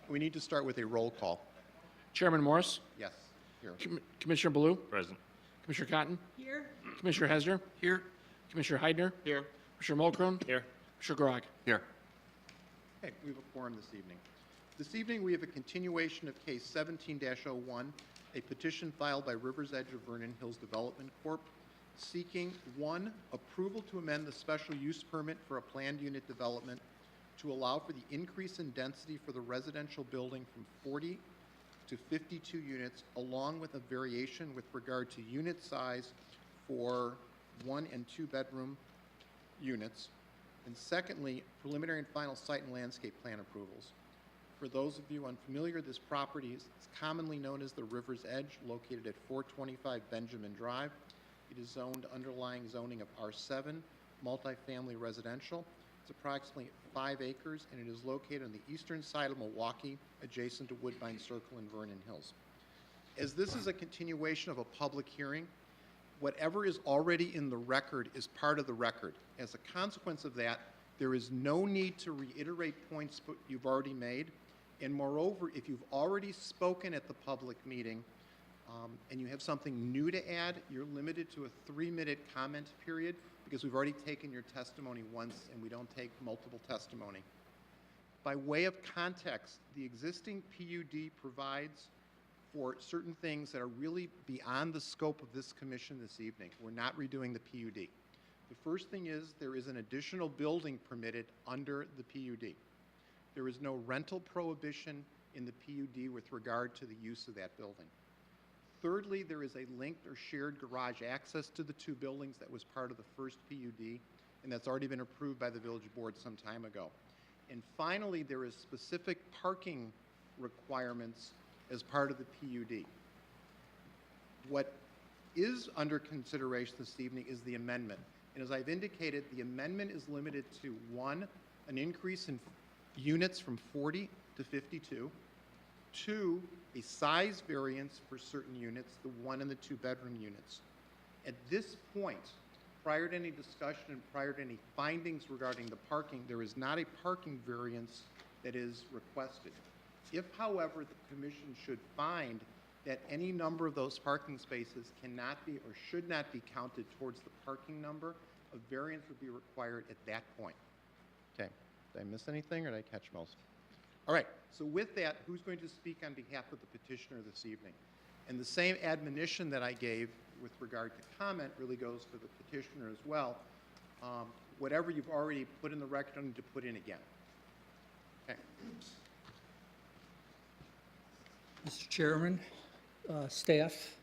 We need to start with a roll call. Chairman Morris, Yes, here. Commissioner Baloo, Present. Commissioner Cotton, Here. Commissioner Hesner, Here. Commissioner Heidner, Here. Commissioner Mulchrone, Here. Commissioner Grog. Here. Okay, we have a quorum this evening. This evening, we have a continuation of case 17-01, a petition filed by Rivers Edge of Vernon Hills Development Corp. Seeking, 1, approval to amend the special use permit for a planned unit development to allow for the increase in density for the residential building from 40 to 52 units, along with a variation with regard to unit size for 1 and 2 bedroom units. And secondly, preliminary and final site and landscape plan approvals. For those of you unfamiliar, this property is commonly known as the Rivers Edge, located at 425 Benjamin Drive. It is zoned underlying zoning of R7, multifamily residential. It's approximately 5 acres, and it is located on the eastern side of Milwaukee, adjacent to Woodbine Circle in Vernon Hills. As this is a continuation of a public hearing, whatever is already in the record is part of the record. As a consequence of that, there is no need to reiterate points you've already made. And moreover, if you've already spoken at the public meeting and you have something new to add, you're limited to a 3-minute comment period, because we've already taken your testimony once and we don't take multiple testimony. By way of context, the existing PUD provides for certain things that are really beyond the scope of this commission this evening. We're not redoing the PUD. The first thing is there is an additional building permitted under the PUD. There is no rental prohibition in the PUD with regard to the use of that building. Thirdly, there is a linked or shared garage access to the 2 buildings that was part of the first PUD, and that's already been approved by the village board some time ago. And finally, there is specific parking requirements as part of the PUD. What is under consideration this evening is the amendment. And as I've indicated, the amendment is limited to 1, an increase in units from 40 to 52, 2, a size variance for certain units, the 1 and the 2 bedroom units. At this point, prior to any discussion and prior to any findings regarding the parking, there is not a parking variance that is requested. If, however, the commission should find that any number of those parking spaces cannot be or should not be counted towards the parking number, a variance would be required at that point. Okay, did I miss anything or did I catch most? All right, so with that, who's going to speak on behalf of the petitioner this evening? And the same admonition that I gave with regard to comment really goes to the petitioner as well. Whatever you've already put in the record, I need to put in again. Okay. Mr. Chairman, staff,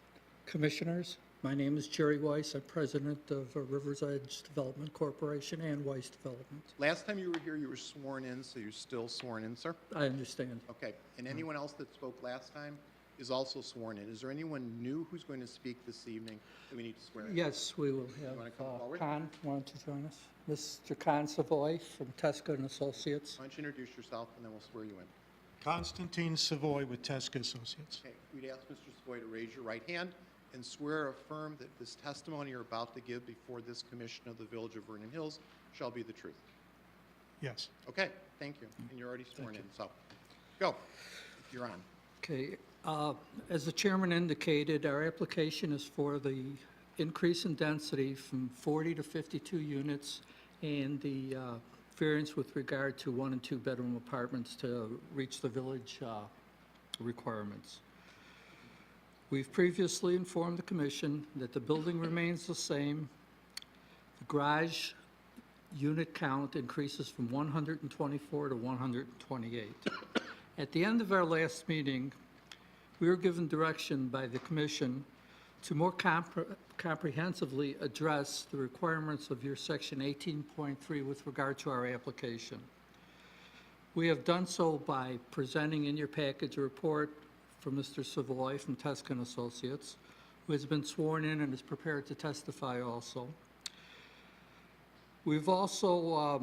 commissioners, my name is Jerry Weiss. I'm president of Rivers Edge Development Corporation and Weiss Development. Last time you were here, you were sworn in, so you're still sworn in, sir? I understand. Okay, and anyone else that spoke last time is also sworn in. Is there anyone new who's going to speak this evening that we need to swear in? Yes, we will wanna come have forward? Con, want to join us? Mr. Con Savoy from Tesco and Associates. Why don't you introduce yourself, and then we'll swear you in. Constantine Savoy with Tesco Associates. Okay, we'd ask Mr. Savoy to raise your right hand and swear or affirm that this testimony you're about to give before this commission of the Village of Vernon Hills shall be the truth. Yes. Okay, thank you. And you're already sworn in, so go. You're on. Okay, as the chairman indicated, our application is for the increase in density from 40 to 52 units and the variance with regard to 1 and 2 bedroom apartments to reach the village requirements. We've previously informed the commission that the building remains the same. The garage unit count increases from 124 to 128. At the end of our last meeting, we were given direction by the commission to more comprehensively address the requirements of your section 18.3 with regard to our application. We have done so by presenting in your package a report from Mr. Savoy from Tesco and Associates, who has been sworn in and is prepared to testify also. We've also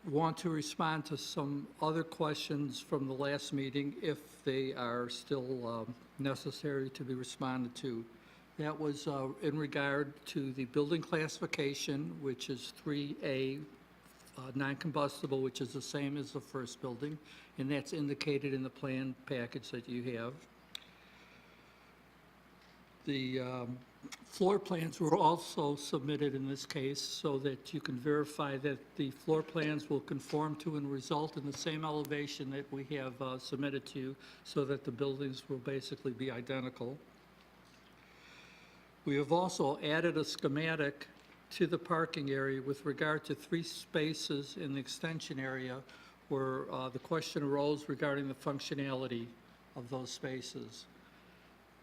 want to respond to some other questions from the last meeting if they are still necessary to be responded to. That was in regard to the building classification, which is 3A non-combustible, which is the same as the first building, and that's indicated in the plan package that you have. The floor plans were also submitted in this case so that you can verify that the floor plans will conform to and result in the same elevation that we have submitted to you, so that the buildings will basically be identical. We have also added a schematic to the parking area with regard to 3 spaces in the extension area where the question arose regarding the functionality of those spaces.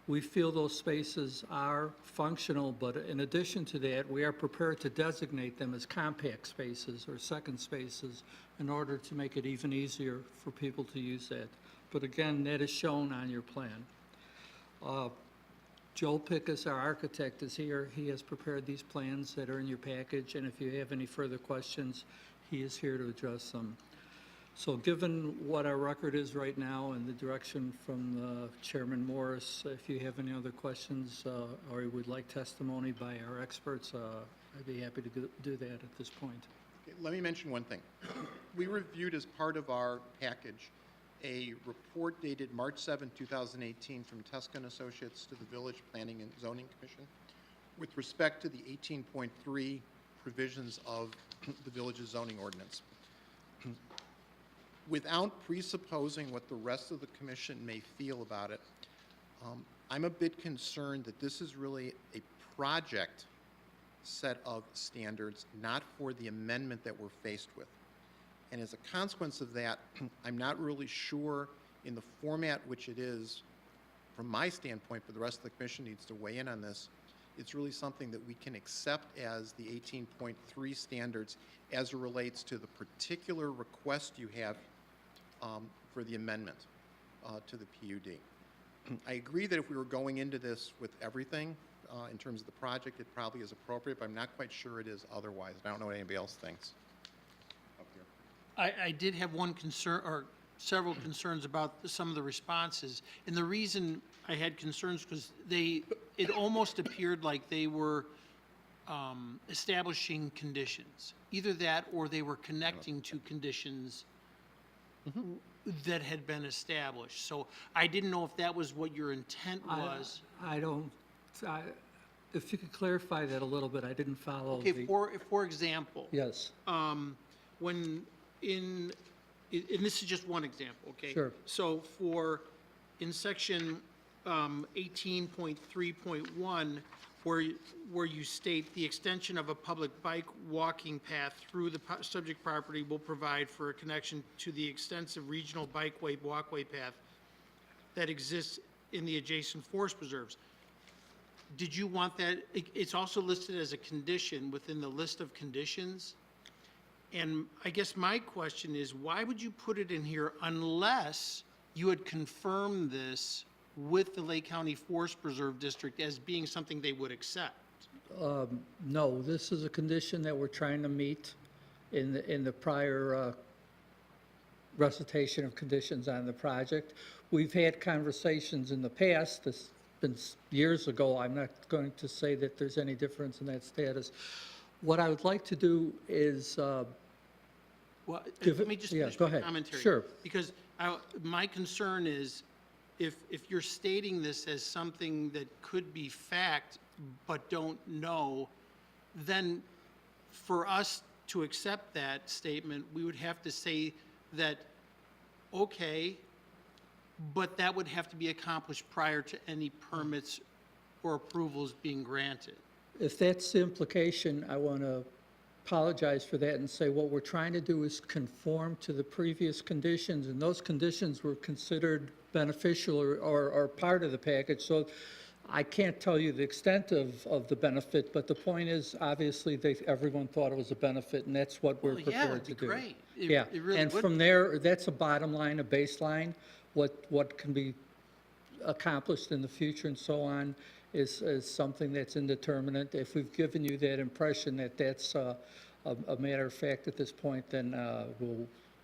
We feel those spaces are functional, but in addition to that, we are prepared to designate them as compact spaces or second spaces in order to make it even easier for people to use that. But again, that is shown on your plan. Joel Pickus, our architect, is here. He has prepared these plans that are in your package, and if you have any further questions, he is here to address them. So given what our record is right now and the direction from Chairman Morris, if you have any other questions or you would like testimony by our experts, I'd be happy to do that at this point. Okay, let me mention one thing. We reviewed as part of our package a report dated March 7, 2018 from Teska and Associates to the Village Planning and Zoning Commission with respect to the 18.3 provisions of the village's zoning ordinance. Without presupposing what the rest of the commission may feel about it, I'm a bit concerned that this is really a project set of standards, not for the amendment that we're faced with. And as a consequence of that, I'm not really sure in the format which it is, from my standpoint, but the rest of the commission needs to weigh in on this, it's really something that we can accept as the 18.3 standards as it relates to the particular request you have for the amendment to the PUD. I agree that if we were going into this with everything in terms of the project, it probably is appropriate, but I'm not quite sure it is otherwise. I don't know what anybody else thinks. Up here. I did have one concern, or several concerns about some of the responses. And the reason I had concerns was it almost appeared like they were establishing conditions. Either that or they were connecting to conditions that had been established. So I didn't know if that was what your intent was. If you could clarify that a little bit, I didn't follow. Okay, for example. Yes. And this is just one example, okay? Sure. So in section 18.3.1, where you state the extension of a public bike walking path through the subject property will provide for a connection to the extensive regional bikeway walkway path that exists in the adjacent forest preserves. Did you want that? It's also listed as a condition within the list of conditions. And I guess my question is, why would you put it in here unless you had confirmed this with the Lake County Forest Preserve District as being something they would accept? No, this is a condition that we're trying to meet in the prior recitation of conditions on the project. We've had conversations in the past, this has been years ago. I'm not going to say that there's any difference in that status. What I would like to do is Well, Give let it- me just yeah, finish go my ahead. commentary. Sure. Because my concern is, if you're stating this as something that could be fact but don't know, then for us to accept that statement, we would have to say that, okay, but that would have to be accomplished prior to any permits or approvals being granted. If that's the implication, I want to apologize for that and say what we're trying to do is conform to the previous conditions, and those conditions were considered beneficial or part of the package. So I can't tell you the extent of the benefit, but the point is, obviously, everyone thought it was a benefit, and that's what we're Well, yeah, prepared it'd to be do. great. It- Yeah, it really and would from be. there, that's a bottom line, a baseline. What can be accomplished in the future and so on is something that's indeterminate. If we've given you that impression that that's a matter of fact at this point, then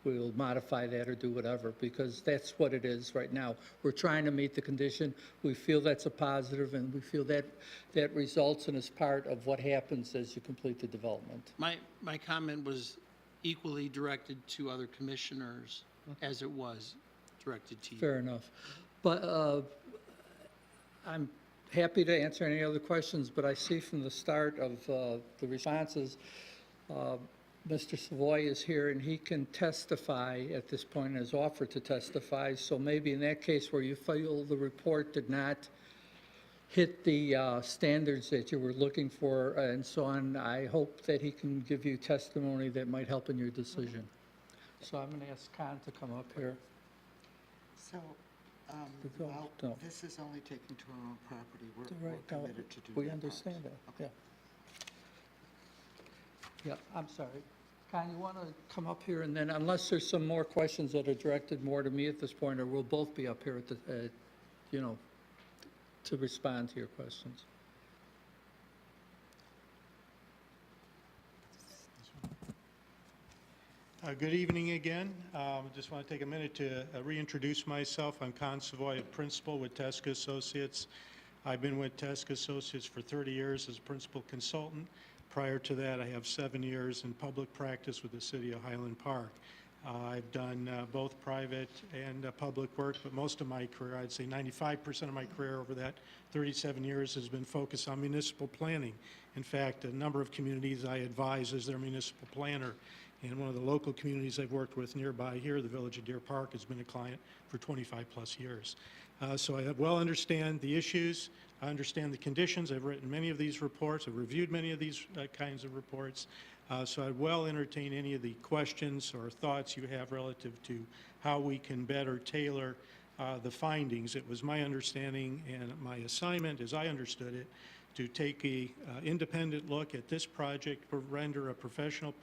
we'll modify that or do whatever, because that's what it is right now. We're trying to meet the condition. We feel that's a positive, and we feel that results and is part of what happens as you complete the development. My comment was equally directed to other commissioners as it was directed to you. Fair enough. But I'm happy to answer any other questions, but I see from the start of the responses, Mr. Savoy is here and he can testify at this point, has offered to testify. So maybe in that case where you feel the report did not hit the standards that you were looking for and so on, I hope that he can give you testimony that might help in your decision. So I'm going to ask Con to come up here. So, Don't- well, don't. this is only taken to our own property. We're Right, no, committed to do that. we part. understand that, yeah. Okay. Yeah, I'm sorry. Con, you want to come up here, and then unless there's some more questions that are directed more to me at this point, or we'll both be up here at the, you know, to respond to your questions. Good evening again. Just want to take a minute to reintroduce myself. I'm Con Savoy, a principal with Teske Associates. I've been with Teske Associates for 30 years as a principal consultant. Prior to that, I have 7 years in public practice with the city of Highland Park. I've done both private and public work, but most of my career, I'd say 95% of my career over that 37 years has been focused on municipal planning. In fact, a number of communities I advise as their municipal planner. And one of the local communities I've worked with nearby here, the village of Deer Park, has been a client for 25 plus years. So I well understand the issues. I understand the conditions. I've written many of these reports. I've reviewed many of these kinds of reports. So I'd well entertain any of the questions or thoughts you have relative to how we can better tailor the findings. It was my understanding and my assignment, as I understood it, to take a independent look at this project, render a professional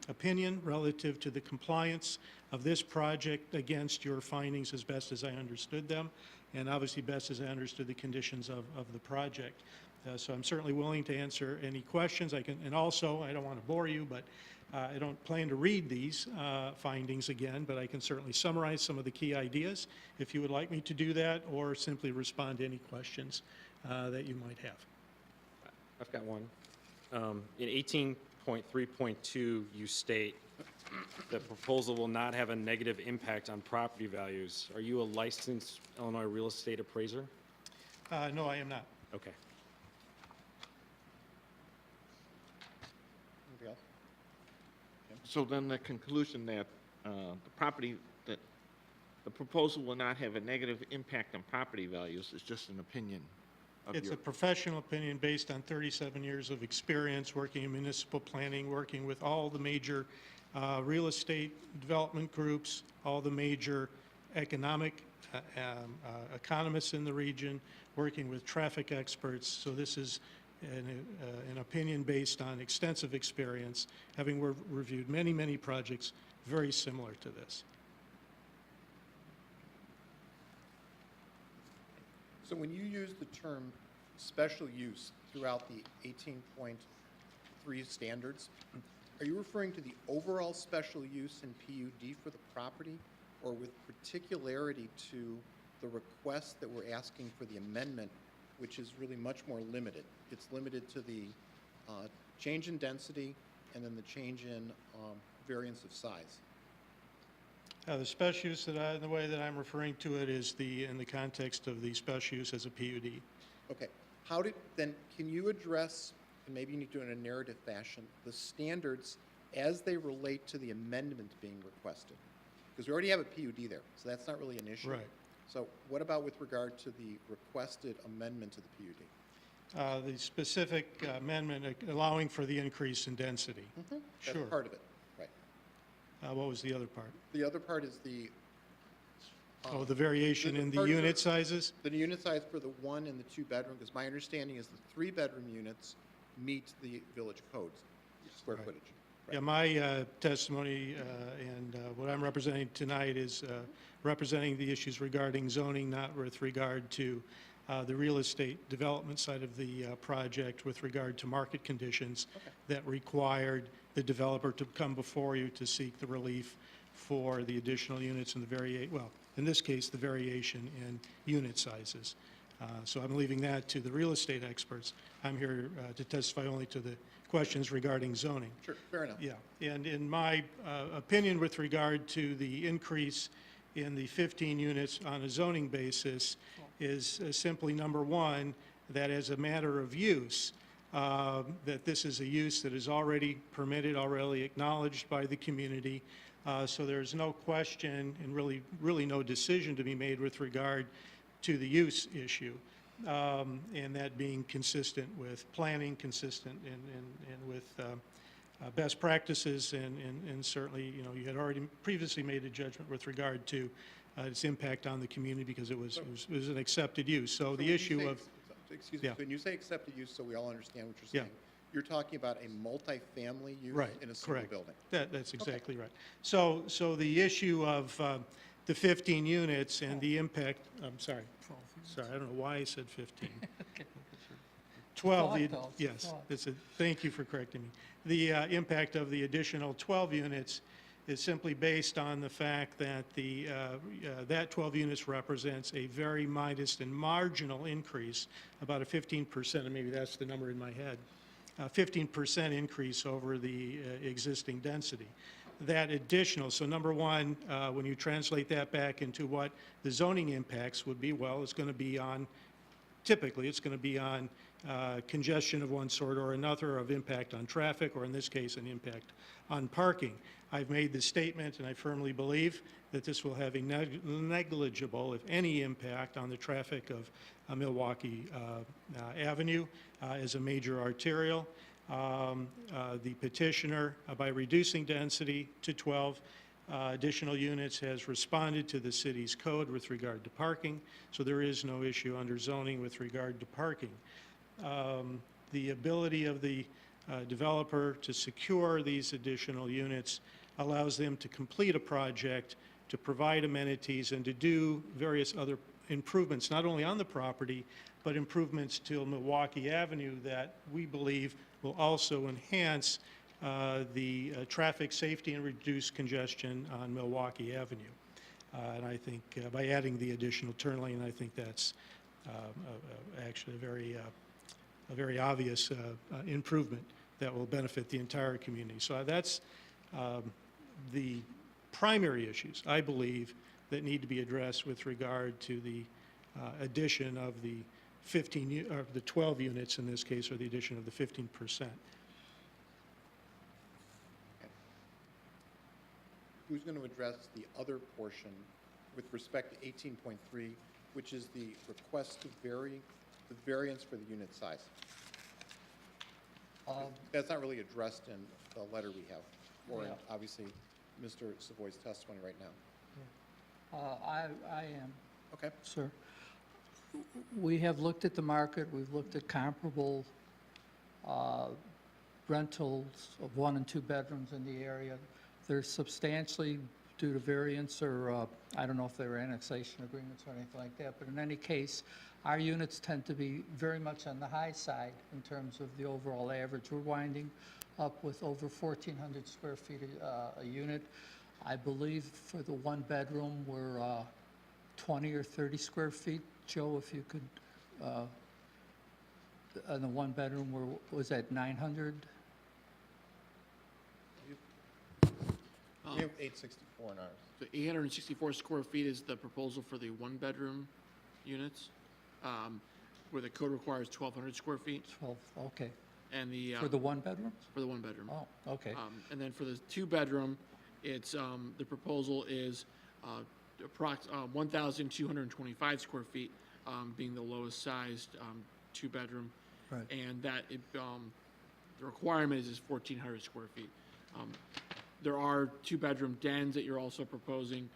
opinion relative to the compliance of this project against your findings as best as I understood them, and obviously best as I understood the conditions of the project. So I'm certainly willing to answer any questions. And also, I don't want to bore you, but I don't plan to read these findings again, but I can certainly summarize some of the key ideas if you would like me to do that, or simply respond to any questions that you might have. I've got one. In 18.3.2, you state the proposal will not have a negative impact on property values. Are you a licensed Illinois real estate appraiser? No, I am not. Okay. Anybody else? So then the conclusion that that the proposal will not have a negative impact on property values is just an opinion of It's your... a professional opinion based on 37 years of experience working in municipal planning, working with all the major real estate development groups, all the major economic economists in the region, working with traffic experts. So this is an opinion based on extensive experience, having reviewed many, many projects very similar to this. So when you use the term special use throughout the 18.3 standards, are you referring to the overall special use in PUD for the property, or with particularity to the request that we're asking for the amendment, which is really much more limited? It's limited to the change in density and then the change in variance of size. The special use, the way that I'm referring to it is in the context of the special use as a PUD. Okay. Can you address, and maybe you need to do it in a narrative fashion, the standards as they relate to the amendment being requested? Because we already have a PUD there, so that's not really an issue. Right. So what about with regard to the requested amendment to the PUD? The specific amendment allowing for the increase in density. That's Sure. part of it, right. What was the other part? The other part is the The variation in the part unit sizes? the unit size for the 1 and the 2 bedroom, because my understanding is the 3 bedroom units meet the village codes, square Right. footage. Yeah, my testimony and what I'm representing tonight is representing the issues regarding zoning, not with regard to the real estate development side of the project, with regard to market conditions that required the developer to come before you to seek the relief for the additional units and the in this case, the variation in unit sizes. So I'm leaving that to the real estate experts. I'm here to testify only to the questions regarding zoning. Sure, fair enough. Yeah, and in my opinion with regard to the increase in the 15 units on a zoning basis is simply, number one, that as a matter of use, that this is a use that is already permitted, already acknowledged by the community, so there's no question and really no decision to be made with regard to the use issue, and that being consistent with planning, consistent and with best practices, and certainly, you know, you had already previously made a judgment with regard to its impact on the community because it was an accepted use. So when the you issue say- of, Excuse me, Yeah. when you say accepted use, so we all understand what you're Yeah. saying, you're talking about a multifamily use right, in a single correct. building? That's exactly right. So the issue of the 15 units and the impact, I'm sorry, I don't know why I said 15. 12, Thought, though, it's a yes, thought. thank you for correcting me. The impact of the additional 12 units is simply based on the fact that that 12 units represents a very modest and marginal increase, about a 15%, and maybe that's the number in my head, 15% increase over the existing density. That additional, so number one, when you translate that back into what the zoning impacts would be, well, it's going to be on, typically, it's going to be on congestion of one sort or another, of impact on traffic, or in this case, an impact on parking. I've made the statement, and I firmly believe that this will have a negligible, if any, impact on the traffic of Milwaukee Avenue as a major arterial. The petitioner, by reducing density to 12 additional units, has responded to the city's code with regard to parking, so there is no issue under zoning with regard to parking. The ability of the developer to secure these additional units allows them to complete a project, to provide amenities, and to do various other improvements, not only on the property, but improvements to Milwaukee Avenue that we believe will also enhance the traffic safety and reduce congestion on Milwaukee Avenue. And I think by adding the additional turn lane, I think that's actually a very obvious improvement that will benefit the entire community. So that's the primary issues, I believe, that need to be addressed with regard to the addition of the 12 units in this case, or the addition of the 15%. Who's going to address the other portion with respect to 18.3, which is the request to vary the variance for the unit size? That's not really addressed in the letter we have, or in, Yeah. obviously, Mr. Savoy's testimony right now. I am, Okay. sir. We have looked at the market, we've looked at comparable rentals of 1 and 2 bedrooms in the area. They're substantially due to variance, or I don't know if they were annexation agreements or anything like that, but in any case, our units tend to be very much on the high side in terms of the overall average. We're winding up with over 1,400 square feet a unit. I believe for the 1 bedroom, we're 20 or 30 square feet. Joe, if you could, on the 1 bedroom, was that 900? We have 864 in ours. The 864 square feet is the proposal for the one-bedroom units, where the code requires 1,200 square feet, 12, okay. and the, For the 1 bedrooms? for the one-bedroom. Oh, okay. And then for the two-bedroom, it's, the proposal is 1,225 square feet, being the lowest sized two-bedroom. Right. And that, the requirement is 1,400 square feet. There are two-bedroom dens that you're also proposing,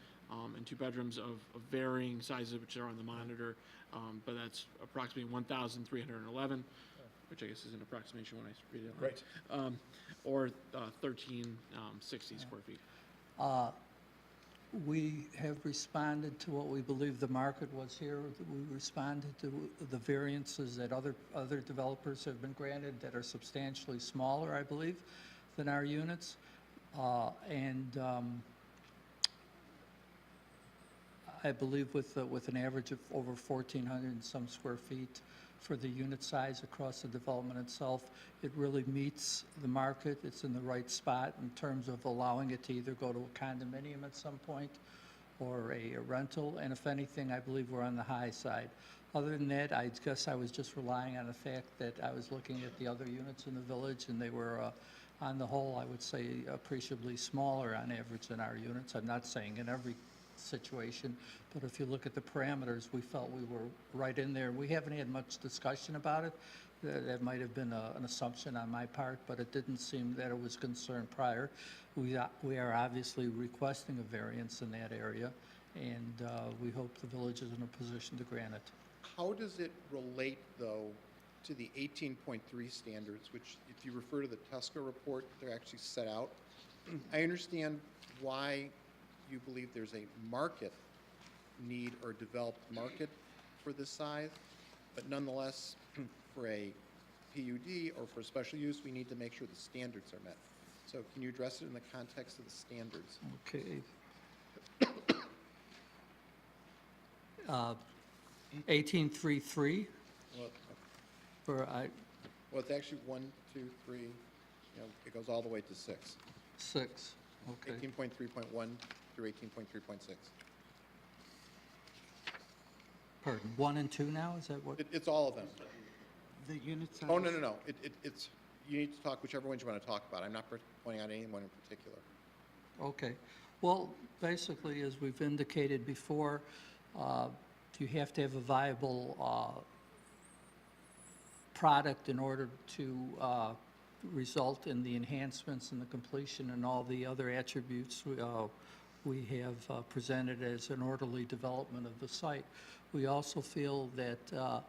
and two bedrooms of varying sizes, which are on the monitor, but that's approximately 1,311, which I guess is an approximation when I read it. Right. Or 1,360 square feet. We have responded to what we believe the market was here. We responded to the variances that other developers have been granted that are substantially smaller, I believe, than our units. I believe with an average of over 1,400 and some square feet for the unit size across the development itself, it really meets the market. It's in the right spot in terms of allowing it to either go to a condominium at some point or a rental, and if anything, I believe we're on the high side. Other than that, I guess I was just relying on the fact that I was looking at the other units in the village, and they were, on the whole, I would say appreciably smaller on average than our units. I'm not saying in every situation, but if you look at the parameters, we felt we were right in there. We haven't had much discussion about it. That might have been an assumption on my part, but it didn't seem that it was concerned prior. We are obviously requesting a variance in that area, and we hope the village is in a position to grant it. How does it relate, though, to the 18.3 standards, which, if you refer to the Tuska report, they're actually set out? I understand why you believe there's a market need or developed market for this size, but nonetheless, for a PUD or for a special use, we need to make sure the standards are met. So can you address it in the context of the standards? Okay. 1833, Well, or well, it's actually 1, 2, 3, you know, it goes all the way to 6. 6, okay. 18.3.1 through 18.3.6. Pardon, 1 and 2 now, is that what? It's all of them. The unit size? Oh, no. It's, you need to talk whichever ones you want to talk about. I'm not pointing out anyone in particular. Okay. Well, basically, as we've indicated before, you have to have a viable product in order to result in the enhancements and the completion and all the other attributes we have presented as an orderly development of the site. We also feel that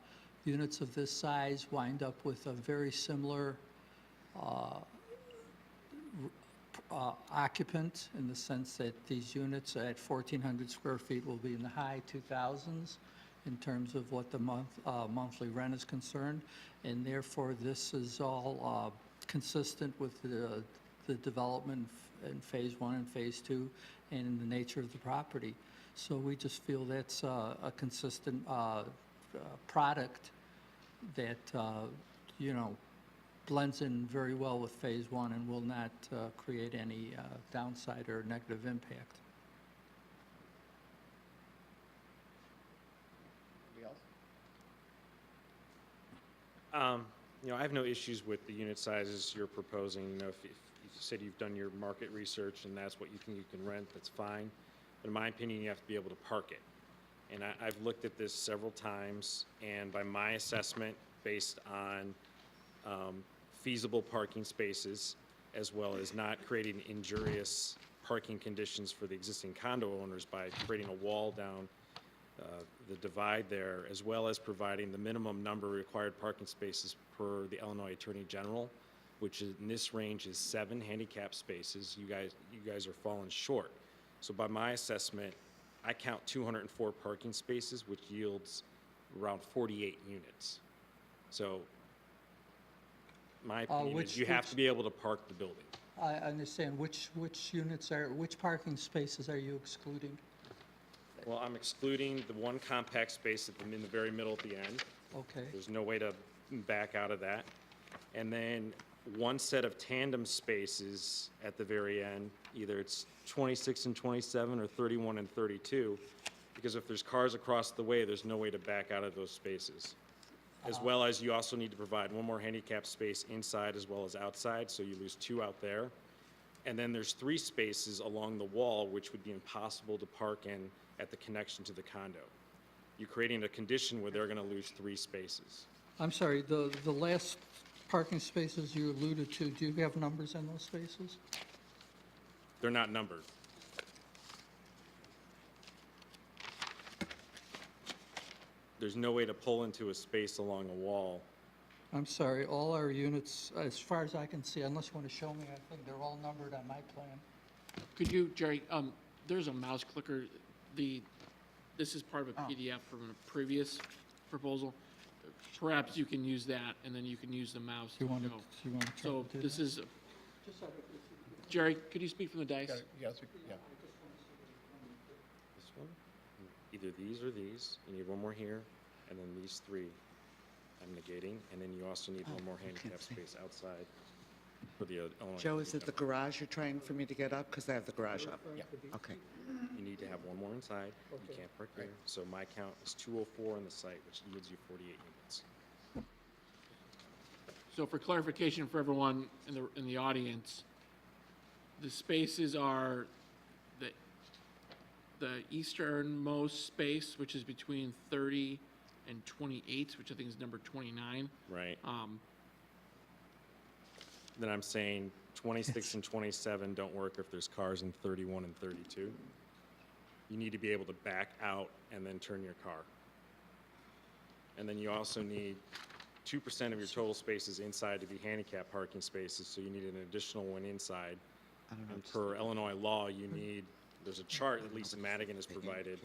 units of this size wind up with a very similar occupant, in the sense that these units at 1,400 square feet will be in the high 2,000s in terms of what the monthly rent is concerned, and therefore this is all consistent with the development in Phase 1 and Phase 2 and in the nature of the property. So we just feel that's a consistent product that, you know, blends in very well with Phase 1 and will not create any downside or negative impact. Anybody else? You know, I have no issues with the unit sizes you're proposing. You know, if you said you've done your market research and that's what you think you can rent, that's fine. But in my opinion, you have to be able to park it. And I've looked at this several times, and by my assessment, based on feasible parking spaces, as well as not creating injurious parking conditions for the existing condo owners by creating a wall down the divide there, as well as providing the minimum number of required parking spaces per the Illinois Attorney General, which is, in this range is 7 handicap spaces. You guys are falling short. So by my assessment, I count 204 parking spaces, which yields around 48 units. So my opinion is you have to be able to park the building. I understand. Which parking spaces are you excluding? Well, I'm excluding the one compact space in the very middle at the end. Okay. There's no way to back out of that. And then one set of tandem spaces at the very end, either it's 26 and 27 or 31 and 32, because if there's cars across the way, there's no way to back out of those spaces. As well as you also need to provide one more handicap space inside as well as outside, so you lose 2 out there. And then there's 3 spaces along the wall, which would be impossible to park in at the connection to the condo. You're creating a condition where they're going to lose 3 spaces. I'm sorry, the last parking spaces you alluded to, do you have numbers on those spaces? They're not numbered. There's no way to pull into a space along a wall. I'm sorry, all our units, as far as I can see, unless you want to show me, I think they're all numbered on my plan. Could you, Jerry, there's a mouse clicker. This is part of a PDF from a previous proposal. Perhaps you can use that, and then you can use the mouse. Do you want to, go. try So to do this that? is, Jerry, could you speak from the dais? Yes, yeah. This one? either these or these. You need one more here, and then these three I'm negating, and then you also need one more I can't handicap see. space outside for the Illinois. Joe, is it the garage you're trying for me to get up? Because I have the garage up. Yeah. Okay. You need to have one more inside. You can't park there. So my count is 204 on the site, which yields you 48 units. So for clarification for everyone in the audience, the spaces are the easternmost space, which is between 30 and 28, which I think is number 29. Right. Then I'm saying 26 and 27 don't work if there's cars in 31 and 32. You need to be able to back out and then turn your car. And then you also need 2% of your total spaces inside to be handicap parking spaces, so you need an additional one inside. I don't know. And per Illinois law, you need, there's a chart that Lisa Madigan has provided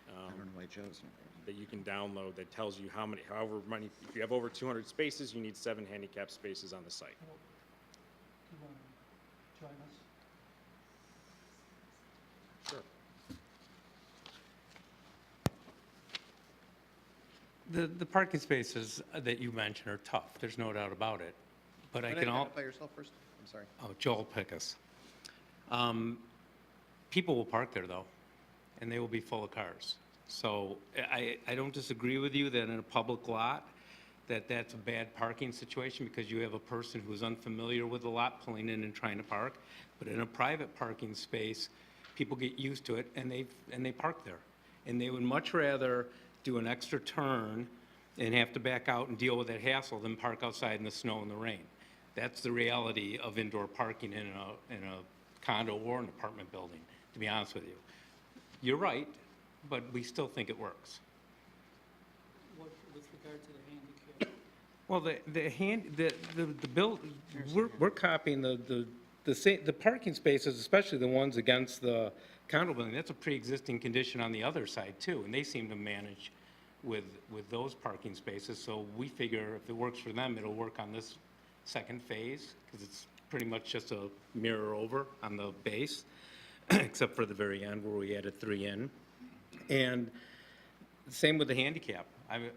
I don't know why Joe's not. that you can download that tells you however many, if you have over 200 spaces, you need 7 handicap spaces on the site. Do you want to join us? Sure. The parking spaces that you mentioned are tough, there's no doubt about it. But I Can can all, identify yourself first? I'm sorry. oh, Joel Pickus. People will park there though, and they will be full of cars. So I don't disagree with you that in a public lot, that's a bad parking situation because you have a person who's unfamiliar with the lot pulling in and trying to park. But in a private parking space, people get used to it and they park there. And they would much rather do an extra turn and have to back out and deal with that hassle than park outside in the snow and the rain. That's the reality of indoor parking in a condo or an apartment building, to be honest with you. You're right, but we still think it works. What, with regard to the handicap? Well, the build, we're copying the parking spaces, especially the ones against the condo building. That's a pre-existing condition on the other side too, and they seem to manage with those parking spaces. So we figure if it works for them, it'll work on this second phase, because it's pretty much just a mirror over on the base, except for the very end where we added 3 in. And same with the handicap.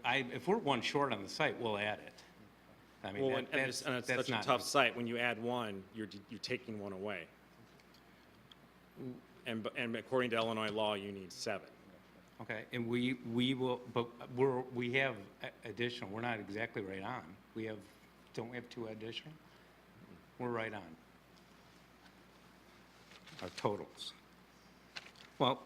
If we're one short on the site, we'll add it. I mean, Well, and it's such a not- tough site, when you add one, you're taking one away. And according to Illinois law, you need 7. Okay, and we will, but we have additional, we're not exactly right on. Don't we have 2 additional? We're right on. Our totals. Well,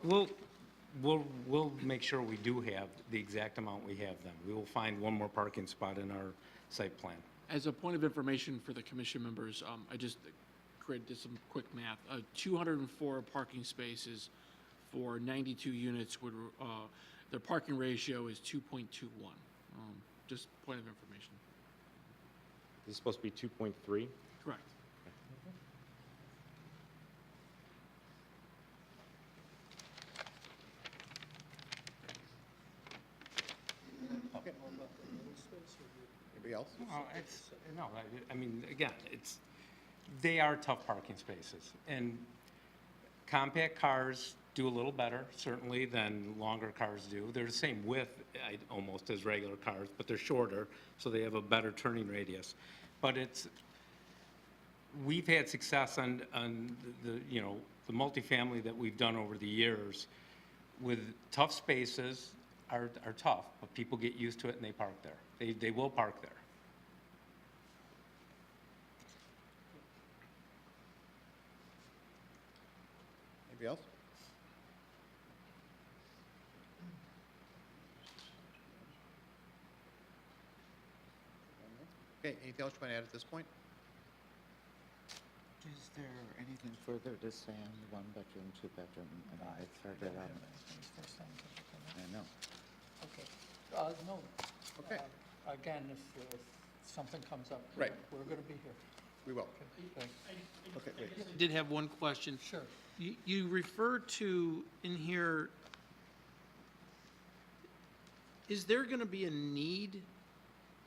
we'll make sure we do have the exact amount we have then. We will find one more parking spot in our site plan. As a point of information for the commission members, I just did some quick math. 204 parking spaces for 92 units would, their parking ratio is 2.21. Just point of information. This is supposed to be 2.3. Correct. Anybody else? I mean, again, they are tough parking spaces. And compact cars do a little better, certainly, than longer cars do. They're the same width, almost, as regular cars, but they're shorter, so they have a better turning radius. But we've had success on the multifamily that we've done over the years with tough spaces are tough, but people get used to it and they park there. They will park there. Anybody else? Okay, anything else you want to add at this point? Is there anything further to say on the 1-bedroom, 2-bedroom? I mean, it started out. I know. Okay. No. Okay. Again, if something comes up. Right. We're going to be here. We will. Okay. Okay, wait. I did have one question. Sure. You refer to in here, is there going to be a need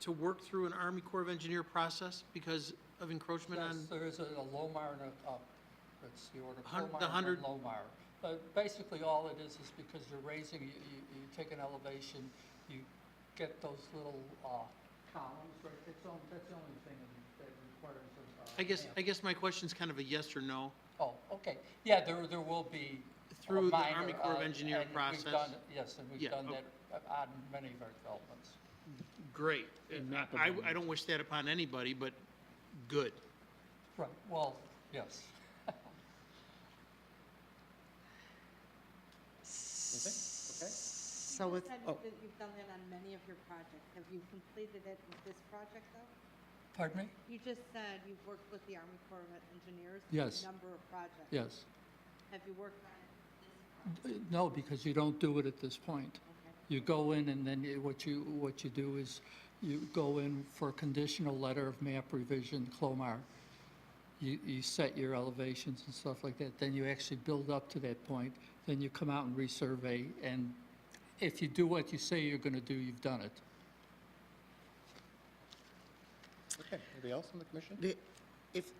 to work through an Army Corps of Engineer process because of encroachment Yes, on? there is a Lomar and a, that's the order, Hun- the Colmar and 100 Lomar. Basically, all it is because you're raising, you take an elevation, you get those little columns, right? That's the only thing that requires a. I guess my question's kind of a yes or no. Oh, okay. Yeah, there will be. a Through the minor, Army Corps of Engineer and we've process? done- Yes, and we've Yeah, done okay. that on many of our developments. Great. And map I amendments. don't wish that upon anybody, but good. Right, well, yes. Okay? So You it's, said oh, that you've done that on many of your projects. Have you completed it with this project, though? Pardon me? You just said you've worked with the Army Corps of Engineers Yes. on a number of projects. Yes. Have you worked on it this project? No, because you don't do it at this point. Okay. You go in and then what you do is you go in for a conditional letter of map revision, Clomar. You set your elevations and stuff like that, then you actually build up to that point, then you come out and resurvey, and if you do what you say you're gonna do, you've done it. Okay, anybody else on the commission? if,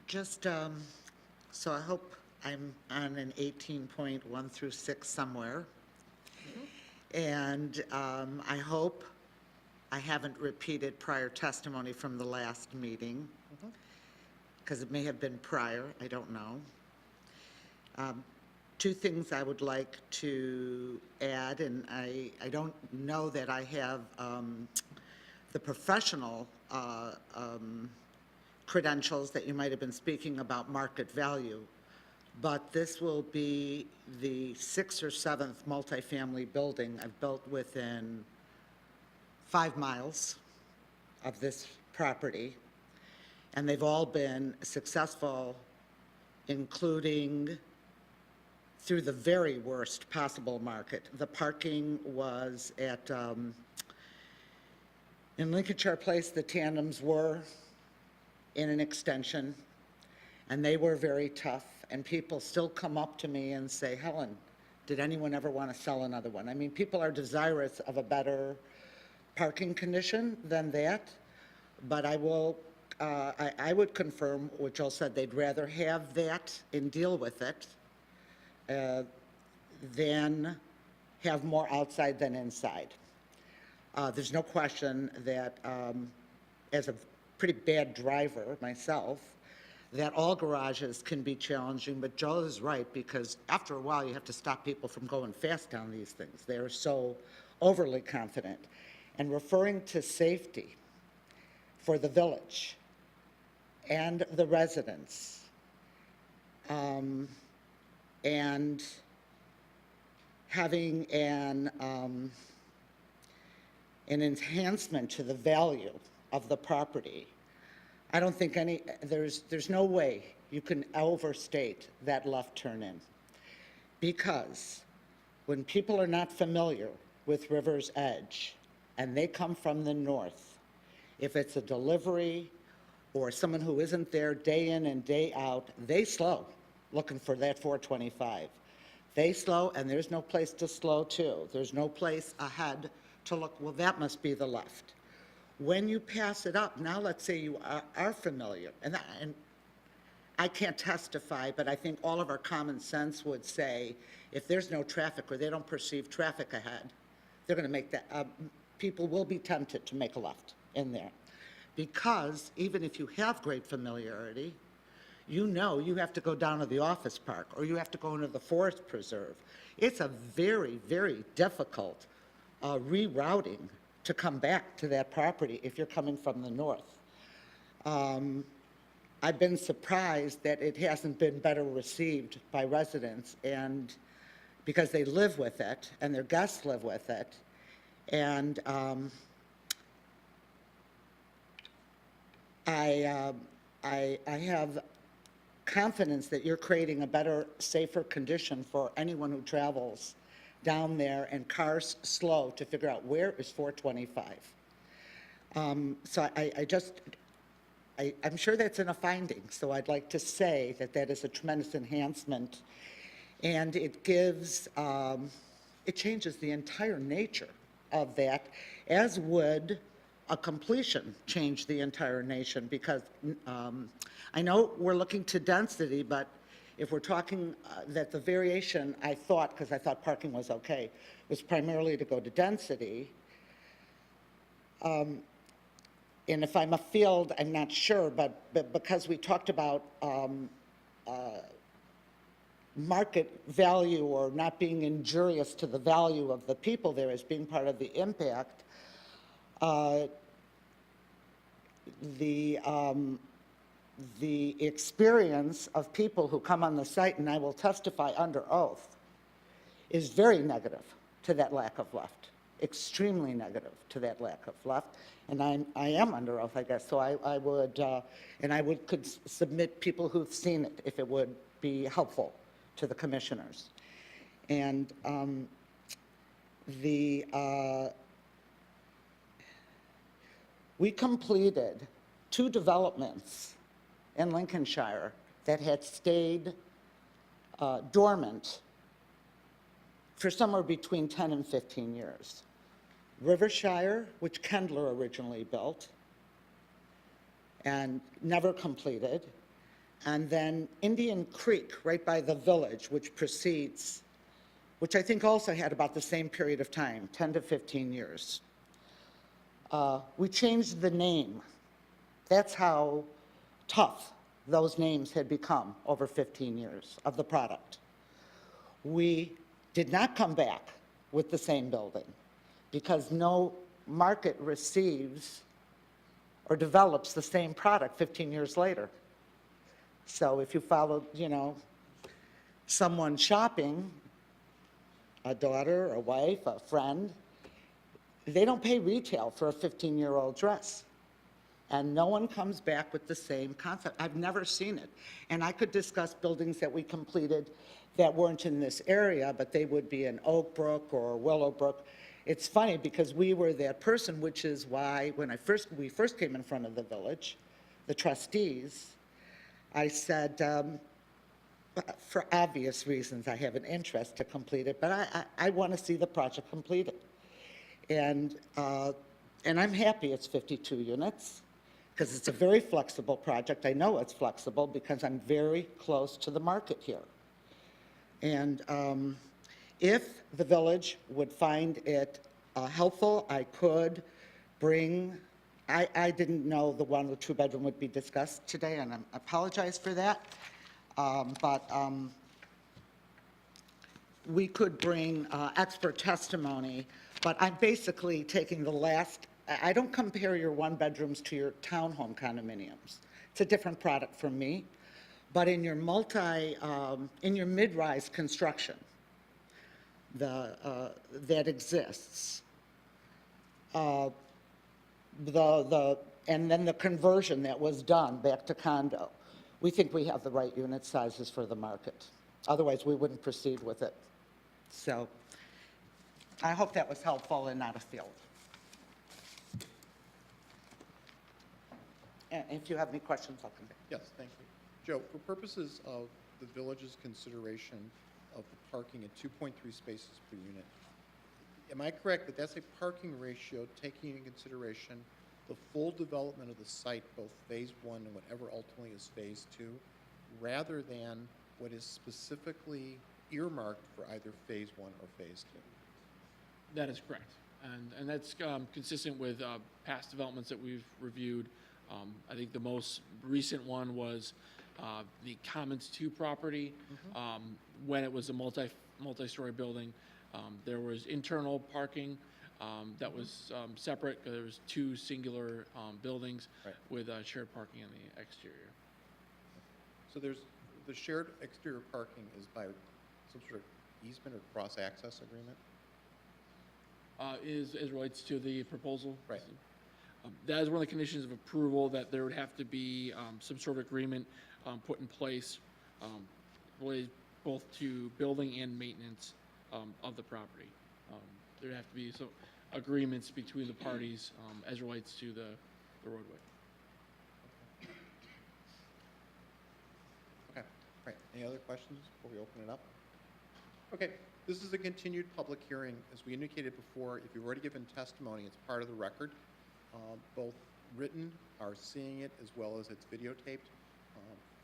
just, so I hope I'm on an 18.1 through 6 somewhere. And I hope I haven't repeated prior testimony from the last meeting, because it may have been prior, I don't know. Two things I would like to add, and I don't know that I have the professional credentials that you might have been speaking about market value, but this will be the 6th or 7th multifamily building I've built within 5 miles of this property, and they've all been successful, including through the very worst possible market. The parking was at, in Lincolnshire Place, the tandems were in an extension, and they were very tough, and people still come up to me and say, Helen, did anyone ever want to sell another one? I mean, people are desirous of a better parking condition than that, but I will, I would confirm what Joel said, they'd rather have that and deal with it than have more outside than inside. There's no question that, as a pretty bad driver myself, that all garages can be challenging, but Joel is right, because after a while, you have to stop people from going fast down these things. They are so overly confident. And referring to safety for the village and the residents, and having an enhancement to the value of the property, I don't think there's no way you can overstate that left turn in. Because when people are not familiar with River's Edge and they come from the north, if it's a delivery or someone who isn't there day in and day out, they slow looking for that 425. They slow, and there's no place to slow to. There's no place ahead to look, well, that must be the left. When you pass it up, now let's say you are familiar, and I can't testify, but I think all of our common sense would say, if there's no traffic or they don't perceive traffic ahead, they're going to make that, people will be tempted to make a left in there. Because even if you have great familiarity, you know you have to go down to the office park or you have to go into the forest preserve. It's a very, very difficult rerouting to come back to that property if you're coming from the north. I've been surprised that it hasn't been better received by residents, and because they live with it and their guests live with it. And I have confidence that you're creating a better, safer condition for anyone who travels down there and cars slow to figure out where is 425. So I'm sure that's in a finding, so I'd like to say that that is a tremendous enhancement, and it gives, it changes the entire nature of that, as would a completion change the entire nation, because I know we're looking to density, but If we're talking that the variation, I thought, because I thought parking was okay, was primarily to go to density. And if I'm afield, I'm not sure, but because we talked about market value or not being injurious to the value of the people there as being part of the impact, the experience of people who come on the site, and I will testify under oath, is very negative to that lack of left, extremely negative to that lack of left. And I am under oath, I guess, so I would, and I could submit people who've seen it if it would be helpful to the commissioners. And we completed 2 developments in Lincolnshire that had stayed dormant for somewhere between 10 and 15 years. Rivershire, which Kendler originally built and never completed, and then Indian Creek, right by the village, which precedes, which I think also had about the same period of time, 10 to 15 years. We changed the name. That's how tough those names had become over 15 years of the product. We did not come back with the same building because no market receives or develops the same product 15 years later. So if you followed, someone shopping, a daughter, a wife, a friend, they don't pay retail for a 15-year-old dress. And no one comes back with the same concept. I've never seen it. And I could discuss buildings that we completed that weren't in this area, but they would be in Oak Brook or Willowbrook. It's funny because we were that person, which is why when we first came in front of the village, the trustees, I said, for obvious reasons, I have an interest to complete it, but I want to see the project completed. And I'm happy it's 52 units because it's a very flexible project. I know it's flexible because I'm very close to the market here. And if the village would find it helpful, I could bring, I didn't know the 1 or 2 bedroom would be discussed today, and I apologize for that. But we could bring expert testimony, but I'm basically taking the last, I don't compare your 1 bedrooms to your townhome condominiums. It's a different product from me. But in your in your mid-rise construction that exists, and then the conversion that was done back to condo, we think we have the right unit sizes for the market. Otherwise, we wouldn't proceed with it. So I hope that was helpful and not a field. And if you have any questions, I'll come back. Yes, thank you. Joe, for purposes of the village's consideration of the parking at 2.3 spaces per unit, am I correct that that's a parking ratio taking into consideration the full development of the site, both phase 1 and whatever ultimately is phase 2, rather than what is specifically earmarked for either phase 1 or phase 2? That is correct. And that's consistent with past developments that we've reviewed. I think the most recent one was the Commons 2 property. When it was a multi-story building, there was internal parking that was separate. There was 2 singular buildings with shared parking in the exterior. So there's the shared exterior parking is by some sort of easement or cross-access agreement? As relates to the proposal? Right. That is one of the conditions of approval, that there would have to be some sort of agreement put in place related both to building and maintenance of the property. There'd have to be some agreements between the parties as relates to the roadway. Okay, right. Any other questions before we open it up? Okay, this is a continued public hearing. As we indicated before, if you've already given testimony, it's part of the record. Both written, are seeing it, as well as it's videotaped.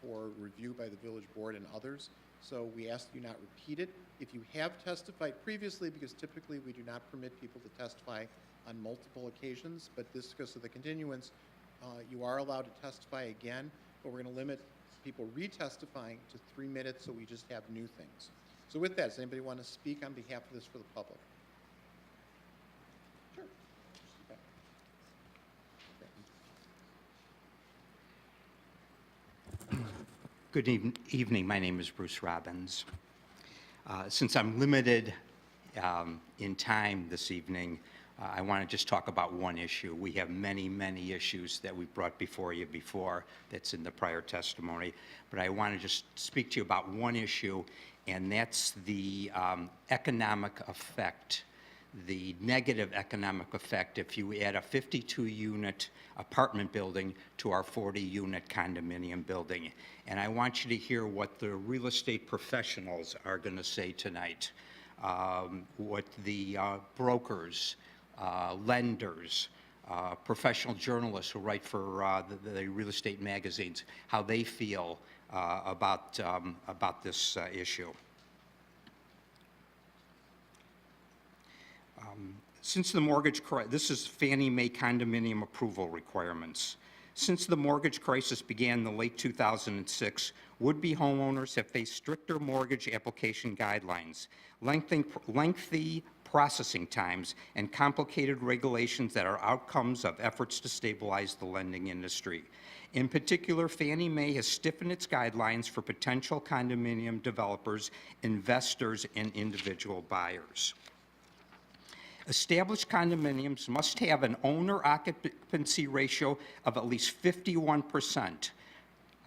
for review by the village board and others. So we ask you not repeat it. If you have testified previously, because typically we do not permit people to testify on multiple occasions, but this, because of the continuance, you are allowed to testify again, but we're going to limit people retestifying to 3 minutes, so we just have new things. So with that, does anybody want to speak on behalf of this for the public? Sure. Okay. Good evening. My name is Bruce Robbins. Since I'm limited in time this evening, I want to just talk about one issue. We have many, many issues that we've brought before you before that's in the prior testimony, but I want to just speak to you about one issue, and that's the economic effect, the negative economic effect if you add a 52-unit apartment building to our 40-unit condominium building. And I want you to hear what the real estate professionals are going to say tonight, what the brokers, lenders, professional journalists who write for the real estate magazines, how they feel about this issue. Since the mortgage crisis, this is Fannie Mae condominium approval requirements. Since the mortgage crisis began in the late 2006, would-be homeowners have faced stricter mortgage application guidelines, lengthy processing times, and complicated regulations that are outcomes of efforts to stabilize the lending industry. In particular, Fannie Mae has stiffened its guidelines for potential condominium developers, investors, and individual buyers. Established condominiums must have an owner occupancy ratio of at least 51%,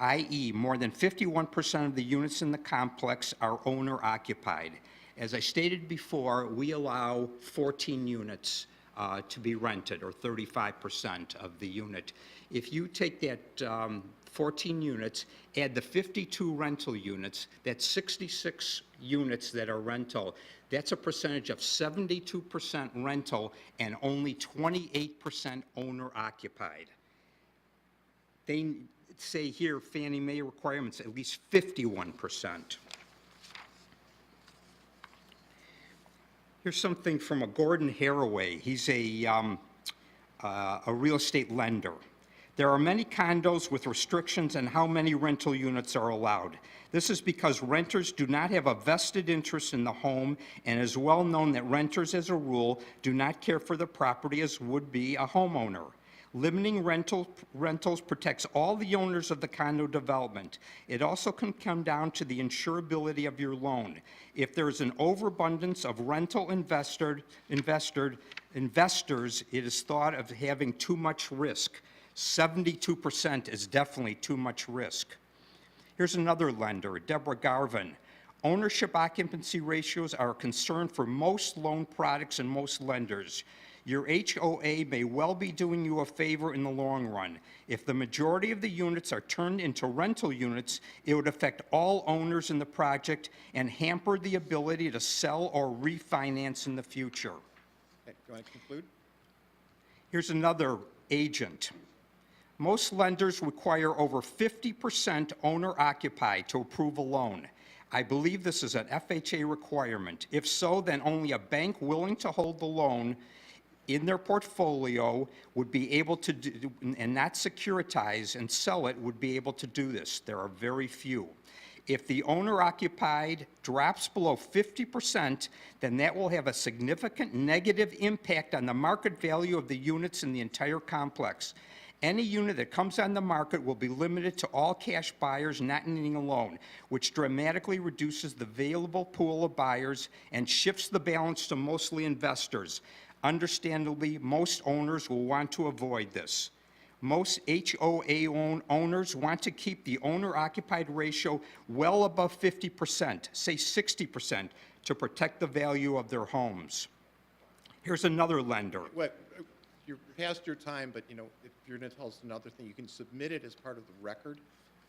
i.e. more than 51% of the units in the complex are owner occupied. As I stated before, we allow 14 units to be rented, or 35% of the unit. If you take that 14 units, add the 52 rental units, that's 66 units that are rental. That's a percentage of 72% rental and only 28% owner occupied. They say here, Fannie Mae requirements at least 51%. Here's something from a Gordon Haraway. He's a real estate lender. There are many condos with restrictions on how many rental units are allowed. This is because renters do not have a vested interest in the home, and it is well known that renters, as a rule, do not care for the property as would be a homeowner. Limiting rentals protects all the owners of the condo development. It also can come down to the insurability of your loan. If there is an overabundance of rental investors, it is thought of having too much risk. 72% is definitely too much risk. Here's another lender, Deborah Garvin. Ownership occupancy ratios are a concern for most loan products and most lenders. Your HOA may well be doing you a favor in the long run. If the majority of the units are turned into rental units, it would affect all owners in the project and hamper the ability to sell or refinance in the future. Okay, do you want to conclude? Here's another agent. Most lenders require over 50% owner-occupied to approve a loan. I believe this is an FHA requirement. If so, then only a bank willing to hold the loan in their portfolio would be able to do, and not securitize and sell it, would be able to do this. There are very few. If the owner-occupied drops below 50%, then that will have a significant negative impact on the market value of the units in the entire complex. Any unit that comes on the market will be limited to all cash buyers not needing a loan, which dramatically reduces the available pool of buyers and shifts the balance to mostly investors. Understandably, most owners will want to avoid this. Most HOA owners want to keep the owner-occupied ratio well above 50%, say 60%, to protect the value of their homes. Here's another lender. What, you're past your time, but, you know, if you're going to tell us another thing, you can submit it as part of the record.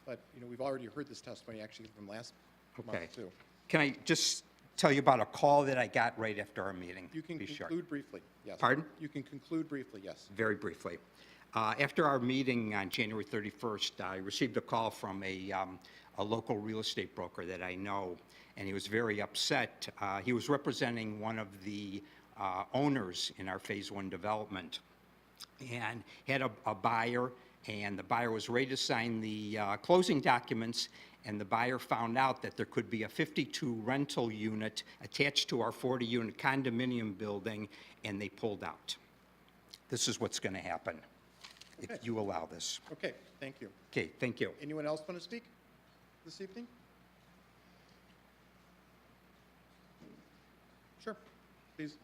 But, you know, we've already heard this testimony actually from last month, too. Can I just tell you about a call that I got right after our meeting? You can Be sure. conclude briefly, yes. Pardon? You can conclude briefly, yes. Very briefly. After our meeting on January 31st, I received a call from a local real estate broker that I know, and he was very upset. He was representing one of the owners in our Phase 1 development, and had a buyer, and the buyer was ready to sign the closing documents, and the buyer found out that there could be a 52 rental unit attached to our 40-unit condominium building, and they pulled out. This is what's going to happen Okay. if you allow this. Okay, thank you. Okay, thank you. Anyone else want to speak this evening? Sure, please.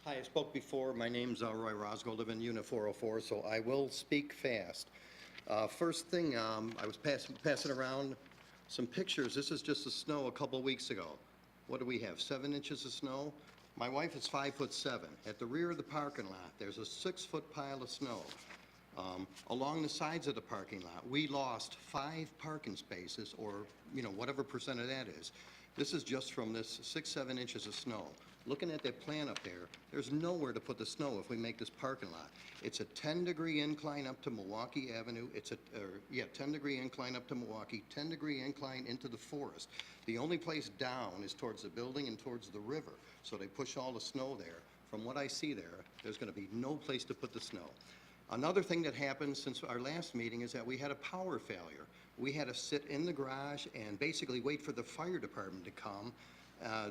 Hi, I spoke before. My name's Roy Rosgold. I live in Unit 404, so I will speak fast. First thing, I was passing around some pictures. This is just the snow a couple weeks ago. What do we have, 7 inches of snow? My wife is 5'7". At the rear of the parking lot, there's a 6-foot pile of snow. Along the sides of the parking lot, we lost 5 parking spaces, or, you know, whatever percent of that is. This is just from this 6-7 inches of snow. Looking at that plan up there, there's nowhere to put the snow if we make this parking lot. It's a 10-degree incline up to Milwaukee Avenue. It's a, 10-degree incline up to Milwaukee, 10-degree incline into the forest. The only place down is towards the building and towards the river. So they push all the snow there. From what I see there, there's going to be no place to put the snow. Another thing that happened since our last meeting is that we had a power failure. We had to sit in the garage and basically wait for the fire department to come,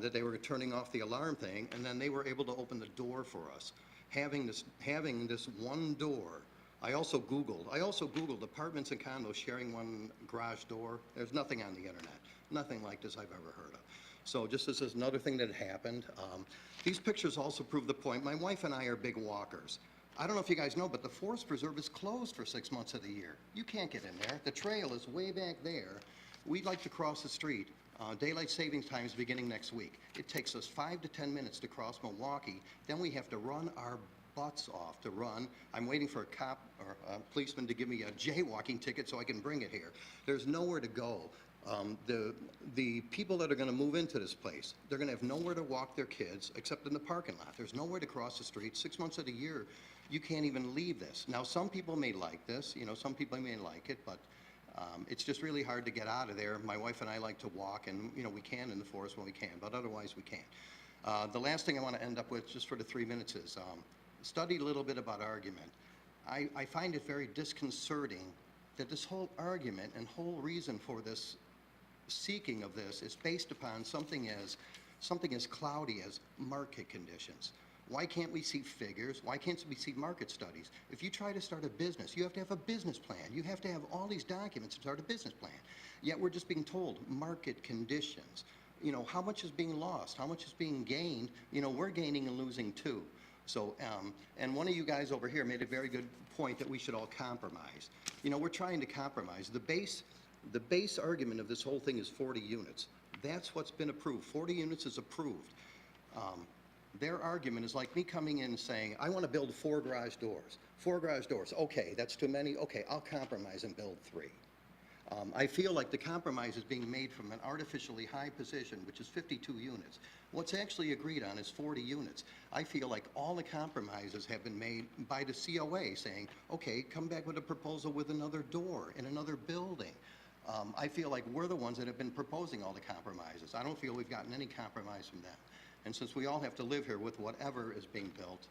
that they were turning off the alarm thing, and then they were able to open the door for us. Having this one door, I also Googled apartments and condos sharing one garage door. There's nothing on the internet, nothing like this I've ever heard of. So just this is another thing that happened. These pictures also prove the point. My wife and I are big walkers. I don't know if you guys know, but the Forest Preserve is closed for 6 months of the year. You can't get in there. The trail is way back there. We'd like to cross the street. Daylight savings time is beginning next week. It takes us 5 to 10 minutes to cross Milwaukee. Then we have to run our butts off to run. I'm waiting for a cop or a policeman to give me a jaywalking ticket so I can bring it here. There's nowhere to go. The people that are going to move into this place, they're going to have nowhere to walk their kids except in the parking lot. There's nowhere to cross the street. 6 months of the year, you can't even leave this. Now, some people may like this, you know, some people may like it, but it's just really hard to get out of there. My wife and I like to walk, and, you know, we can in the forest when we can, but otherwise we can't. The last thing I want to end up with, just for the 3 minutes, is study a little bit about argument. I find it very disconcerting that this whole argument and whole reason for this seeking of this is based upon something as cloudy as market conditions. Why can't we see figures? Why can't we see market studies? If you try to start a business, you have to have a business plan. You have to have all these documents to start a business plan. Yet we're just being told market conditions. You know, how much is being lost? How much is being gained? You know, we're gaining and losing too. So, and one of you guys over here made a very good point that we should all compromise. You know, we're trying to compromise. The base argument of this whole thing is 40 units. That's what's been approved. 40 units is approved. Their argument is like me coming in and saying, I want to build 4 garage doors. 4 garage doors. Okay, that's too many. Okay, I'll compromise and build 3. I feel like the compromise is being made from an artificially high position, which is 52 units. What's actually agreed on is 40 units. I feel like all the compromises have been made by the COA saying, okay, come back with a proposal with another door in another building. I feel like we're the ones that have been proposing all the compromises. I don't feel we've gotten any compromise from them. And since we all have to live here with whatever is being built,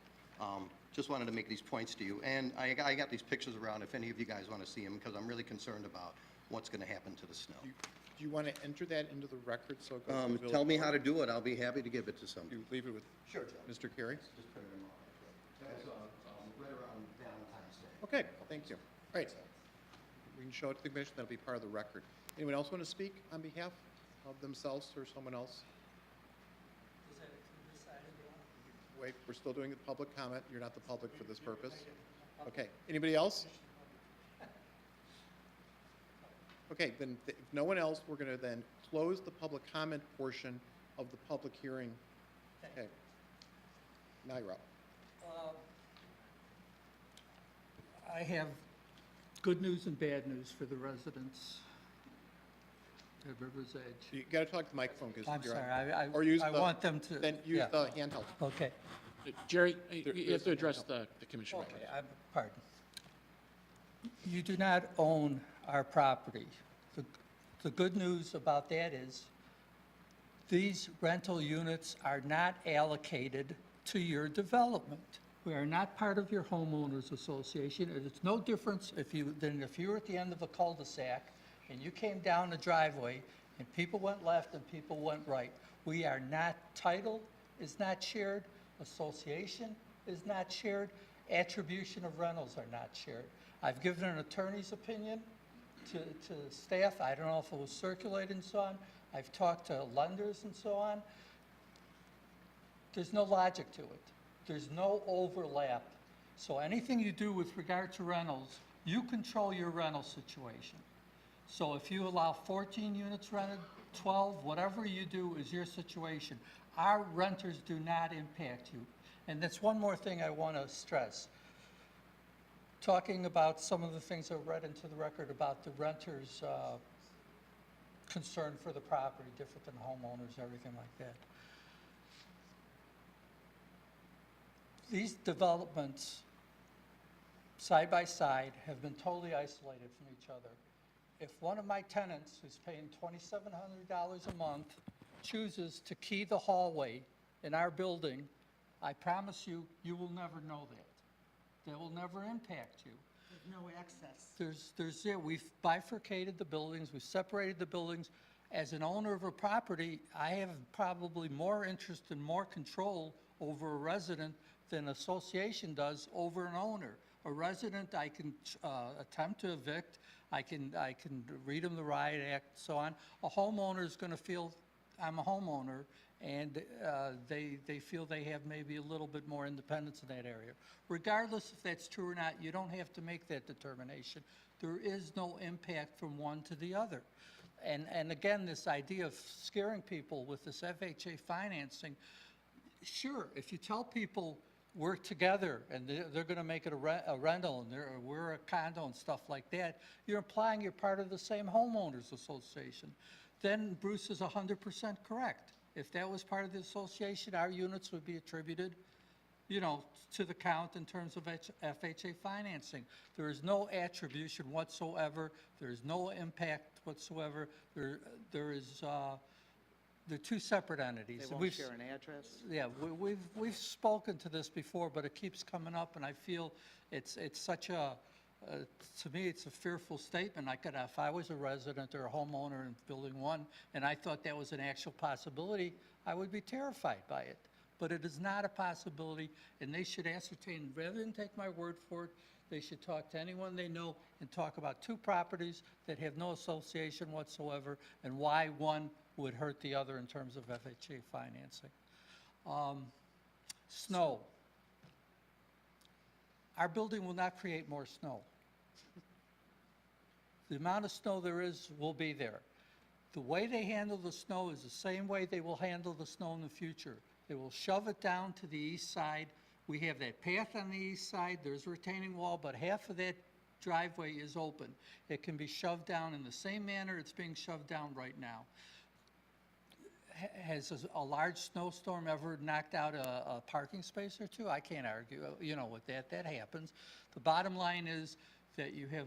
just wanted to make these points to you. And I got these pictures around if any of you guys want to see them, because I'm really concerned about what's going to happen to the snow. Do you want to enter that into the record so it goes to the village Tell me board? how to do it. I'll be happy to give it to somebody. You leave it with Sure, Mr. Carey? Just put it in my, that's right around Valentine's Day. Okay, thank you. All right. We can show it to the commission. That'll be part of the record. Anyone else want to speak on behalf of themselves or someone else? Wait, we're still doing the public comment. You're not the public for this purpose. Okay, anybody else? Okay, then if no one else, we're going to then close the public comment portion of the public hearing. Okay. Now you're up. I have good news and bad news for the residents at River's Edge. You got to talk to the microphone because I'm you're sorry, or use I the, want them to. then use yeah. the handheld. Okay. Jerry, you have to address the commission. Okay, pardon. You do not own our property. The good news about that is these rental units are not allocated to your development. We are not part of your homeowners association. It's no difference than if you were at the end of a cul-de-sac and you came down the driveway and people went left and people went right. We are not, title is not shared, association is not shared, attribution of rentals are not shared. I've given an attorney's opinion to staff. I don't know if it was circulated and so on. I've talked to lenders and so on. There's no logic to it. There's no overlap. So anything you do with regard to rentals, you control your rental situation. So if you allow 14 units rented, 12, whatever you do is your situation. Our renters do not impact you. And that's one more thing I want to stress. Talking about some of the things I read into the record about the renters' concern for the property, different than homeowners, everything like that. These developments, side by side, have been totally isolated from each other. If one of my tenants who's paying $2,700 a month chooses to key the hallway in our building, I promise you, you will never know that. That will never impact you. There's no access. We've bifurcated the buildings, we've separated the buildings. As an owner of a property, I have probably more interest and more control over a resident than an association does over an owner. A resident, I can attempt to evict, I can read them the riot act, so on. A homeowner is going to feel I'm a homeowner, and they feel they have maybe a little bit more independence in that area. Regardless if that's true or not, you don't have to make that determination. There is no impact from one to the other. And again, this idea of scaring people with this FHA financing, sure, if you tell people we're together and they're going to make it a rental and we're a condo and stuff like that, you're implying you're part of the same homeowners association. Then Bruce is 100% correct. If that was part of the association, our units would be attributed, to the count in terms of FHA financing. There is no attribution whatsoever. There is no impact whatsoever. They're two separate entities. They won't share an address? Yeah, we've spoken to this before, but it keeps coming up, and I feel it's such a, to me, it's a fearful statement. If I was a resident or a homeowner in Building 1, and I thought that was an actual possibility, I would be terrified by it. But it is not a possibility, and they should ascertain, rather than take my word for it, they should talk to anyone they know and talk about two properties that have no association whatsoever and why one would hurt the other in terms of FHA financing. Snow. Our building will not create more snow. The amount of snow there is will be there. The way they handle the snow is the same way they will handle the snow in the future. They will shove it down to the east side. We have that path on the east side. There's a retaining wall, but half of that driveway is open. It can be shoved down in the same manner it's being shoved down right now. Has a large snowstorm ever knocked out a parking space or two? I can't argue, with that. That happens. The bottom line is that you have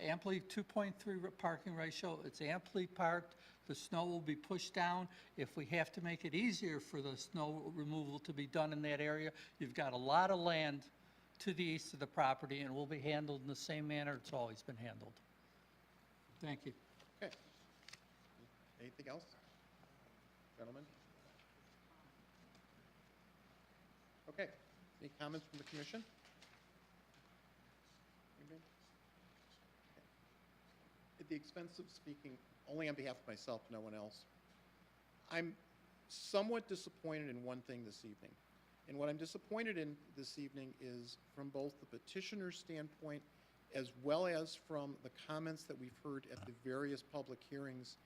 amply 2.3 parking ratio. It's amply parked. The snow will be pushed down. If we have to make it easier for the snow removal to be done in that area, you've got a lot of land to the east of the property, and it will be handled in the same manner it's always been handled. Thank you. Okay. Anything else? Gentlemen? Okay. Any comments from the commission? Anybody? Okay. At the expense of speaking only on behalf of myself, no one else, I'm somewhat disappointed in one thing this evening. And what I'm disappointed in this evening is from both the petitioner's standpoint as well as from the comments that we've heard at the various public hearings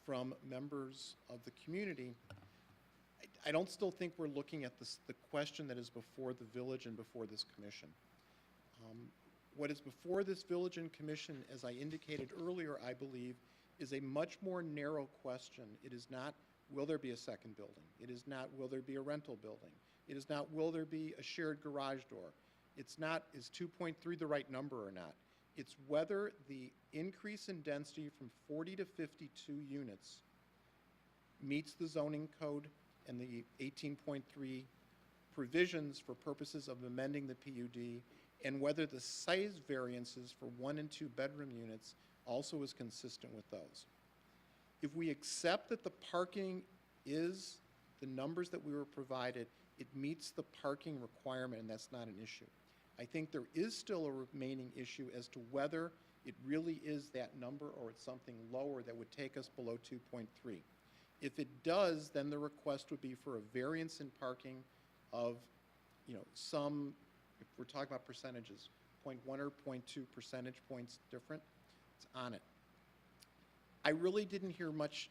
from members of the community. I don't still think we're looking at the question that is before the village and before this commission. What is before this village and commission, as I indicated earlier, I believe, is a much more narrow question. It is not, will there be a second building? It is not, will there be a rental building? It is not, will there be a shared garage door? It's not, is 2.3 the right number or not? It's whether the increase in density from 40 to 52 units meets the zoning code and the 18.3 provisions for purposes of amending the PUD, and whether the size variances for 1 and 2 bedroom units also is consistent with those. If we accept that the parking is the numbers that we were provided, it meets the parking requirement, and that's not an issue. I think there is still a remaining issue as to whether it really is that number or it's something lower that would take us below 2.3. If it does, then the request would be for a variance in parking of, some, if we're talking about percentages, 0.1 or 0.2 percentage points different, it's on it. I really didn't hear much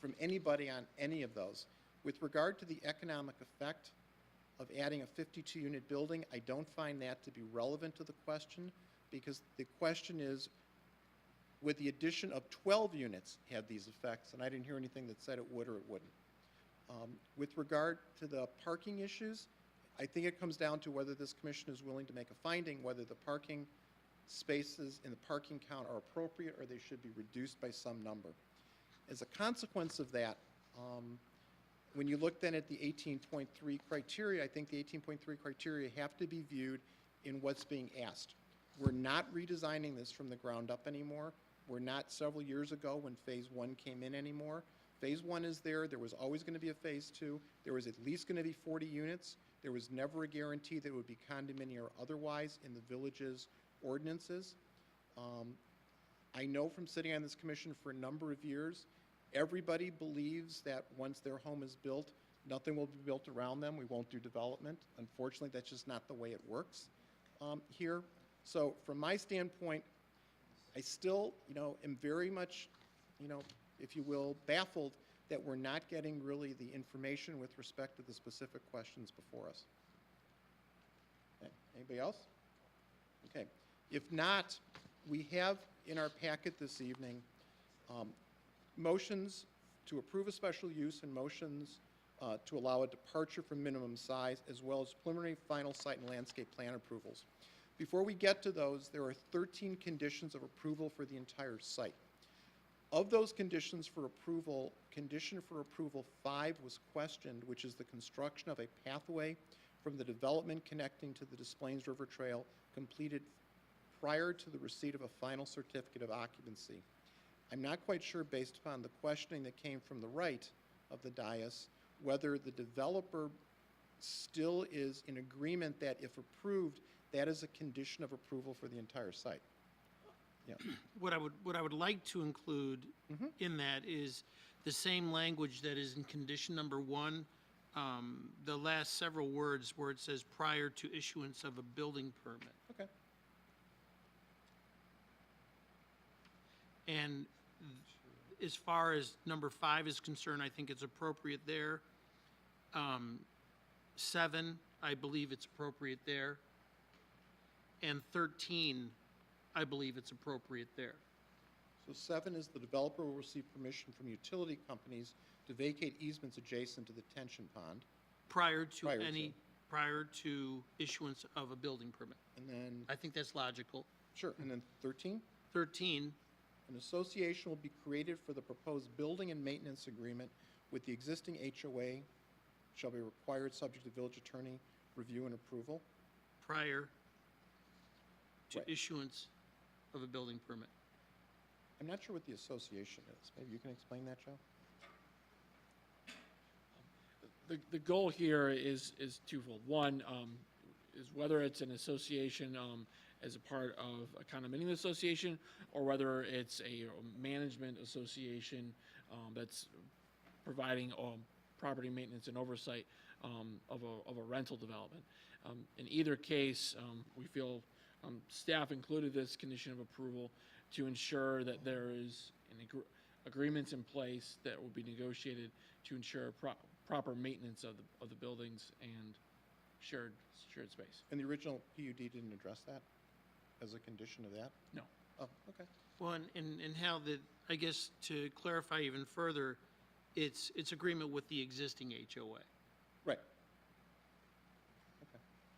from anybody on any of those. With regard to the economic effect of adding a 52-unit building, I don't find that to be relevant to the question, because the question is, would the addition of 12 units have these effects? And I didn't hear anything that said it would or it wouldn't. With regard to the parking issues, I think it comes down to whether this commission is willing to make a finding, whether the parking spaces in the parking count are appropriate or they should be reduced by some number. As a consequence of that, when you look then at the 18.3 criteria, I think the 18.3 criteria have to be viewed in what's being asked. We're not redesigning this from the ground up anymore. We're not several years ago when phase 1 came in anymore. Phase 1 is there. There was always going to be a phase 2. There was at least going to be 40 units. There was never a guarantee that it would be condominium or otherwise in the village's ordinances. I know from sitting on this commission for a number of years, everybody believes that once their home is built, nothing will be built around them. We won't do development. Unfortunately, that's just not the way it works here. So from my standpoint, I still, am very much, if you will, baffled that we're not getting really the information with respect to the specific questions before us. Okay. Anybody else? Okay. If not, we have in our packet this evening motions to approve a special use and motions to allow a departure from minimum size, as well as preliminary final site and landscape plan approvals. Before we get to those, there are 13 conditions of approval for the entire site. Of those conditions for approval, condition for approval 5 was questioned, which is the construction of a pathway from the development connecting to the Des Plaines River Trail completed prior to the receipt of a final certificate of occupancy. I'm not quite sure, based upon the questioning that came from the right of the dais, whether the developer still is in agreement that if approved, that is a condition of approval for the entire site. Yeah. What I would like to include in that is the same language that is in condition number 1, the last several words where it says prior to issuance of a building permit. Okay. And as far as number 5 is concerned, I think it's appropriate there. 7, I believe it's appropriate there. And 13, I believe it's appropriate there. So 7 is the developer will receive permission from utility companies to vacate easements adjacent to the detention pond. Prior to issuance of a building permit. And then, I think that's logical. sure, and then 13? 13, An association will be created for the proposed building and maintenance agreement with the existing HOA shall be required subject to village attorney review and approval. prior to Right. issuance of a building permit. I'm not sure what the association is. Maybe you can explain that, Joe? The goal here is twofold. One is whether it's an association as a part of a condominium association, or whether it's a management association that's providing property maintenance and oversight of a rental development. In either case, we feel staff included this condition of approval to ensure that there is agreements in place that will be negotiated to ensure proper maintenance of the buildings and shared space. And the original PUD didn't address that as a condition of that? No. Oh, okay. Well, and how I guess to clarify even further, it's agreement with the existing HOA. Right.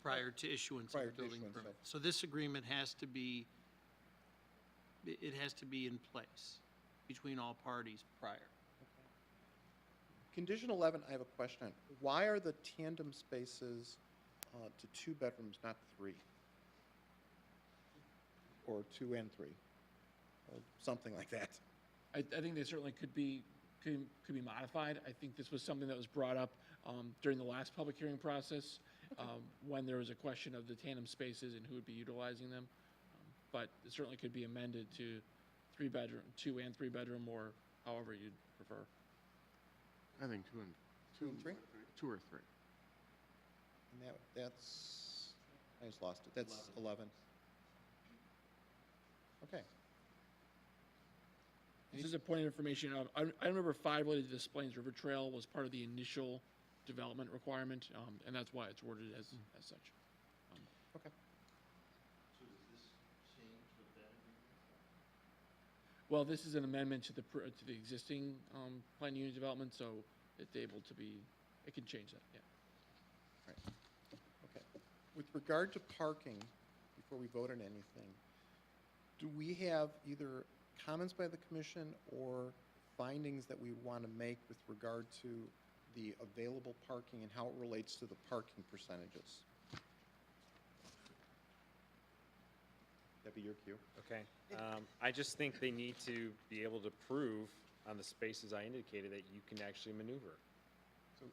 prior to issuance of Prior the to building issuance, permit. right. So this agreement has to be, it has to be in place between all parties prior. Condition 11, I have a question on. Why are the tandem spaces to 2 bedrooms, not 3? Or 2 and 3? Or something like that. I think they certainly could be modified. I think this was something that was brought up during the last public hearing process, when there was a question of the tandem spaces and who would be utilizing them. But it certainly could be amended to 3 bedroom, 2 and 3 bedroom, or however you'd prefer. I think 2 and 3? 2 or 3. And that's, I just lost it. That's 11. Okay. This is a point of information. I remember 5 related to Des Plaines River Trail was part of the initial development requirement, and that's why it's worded as such. Okay. Well, this is an amendment to the existing planned unit development, so it's able to be, it can change that, yeah. Right. Okay. With regard to parking, before we vote on anything, do we have either comments by the commission or findings that we want to make with regard to the available parking and how it relates to the parking percentages? That'd be your cue. Okay. I just think they need to be able to prove on the spaces I indicated that you can actually maneuver. So,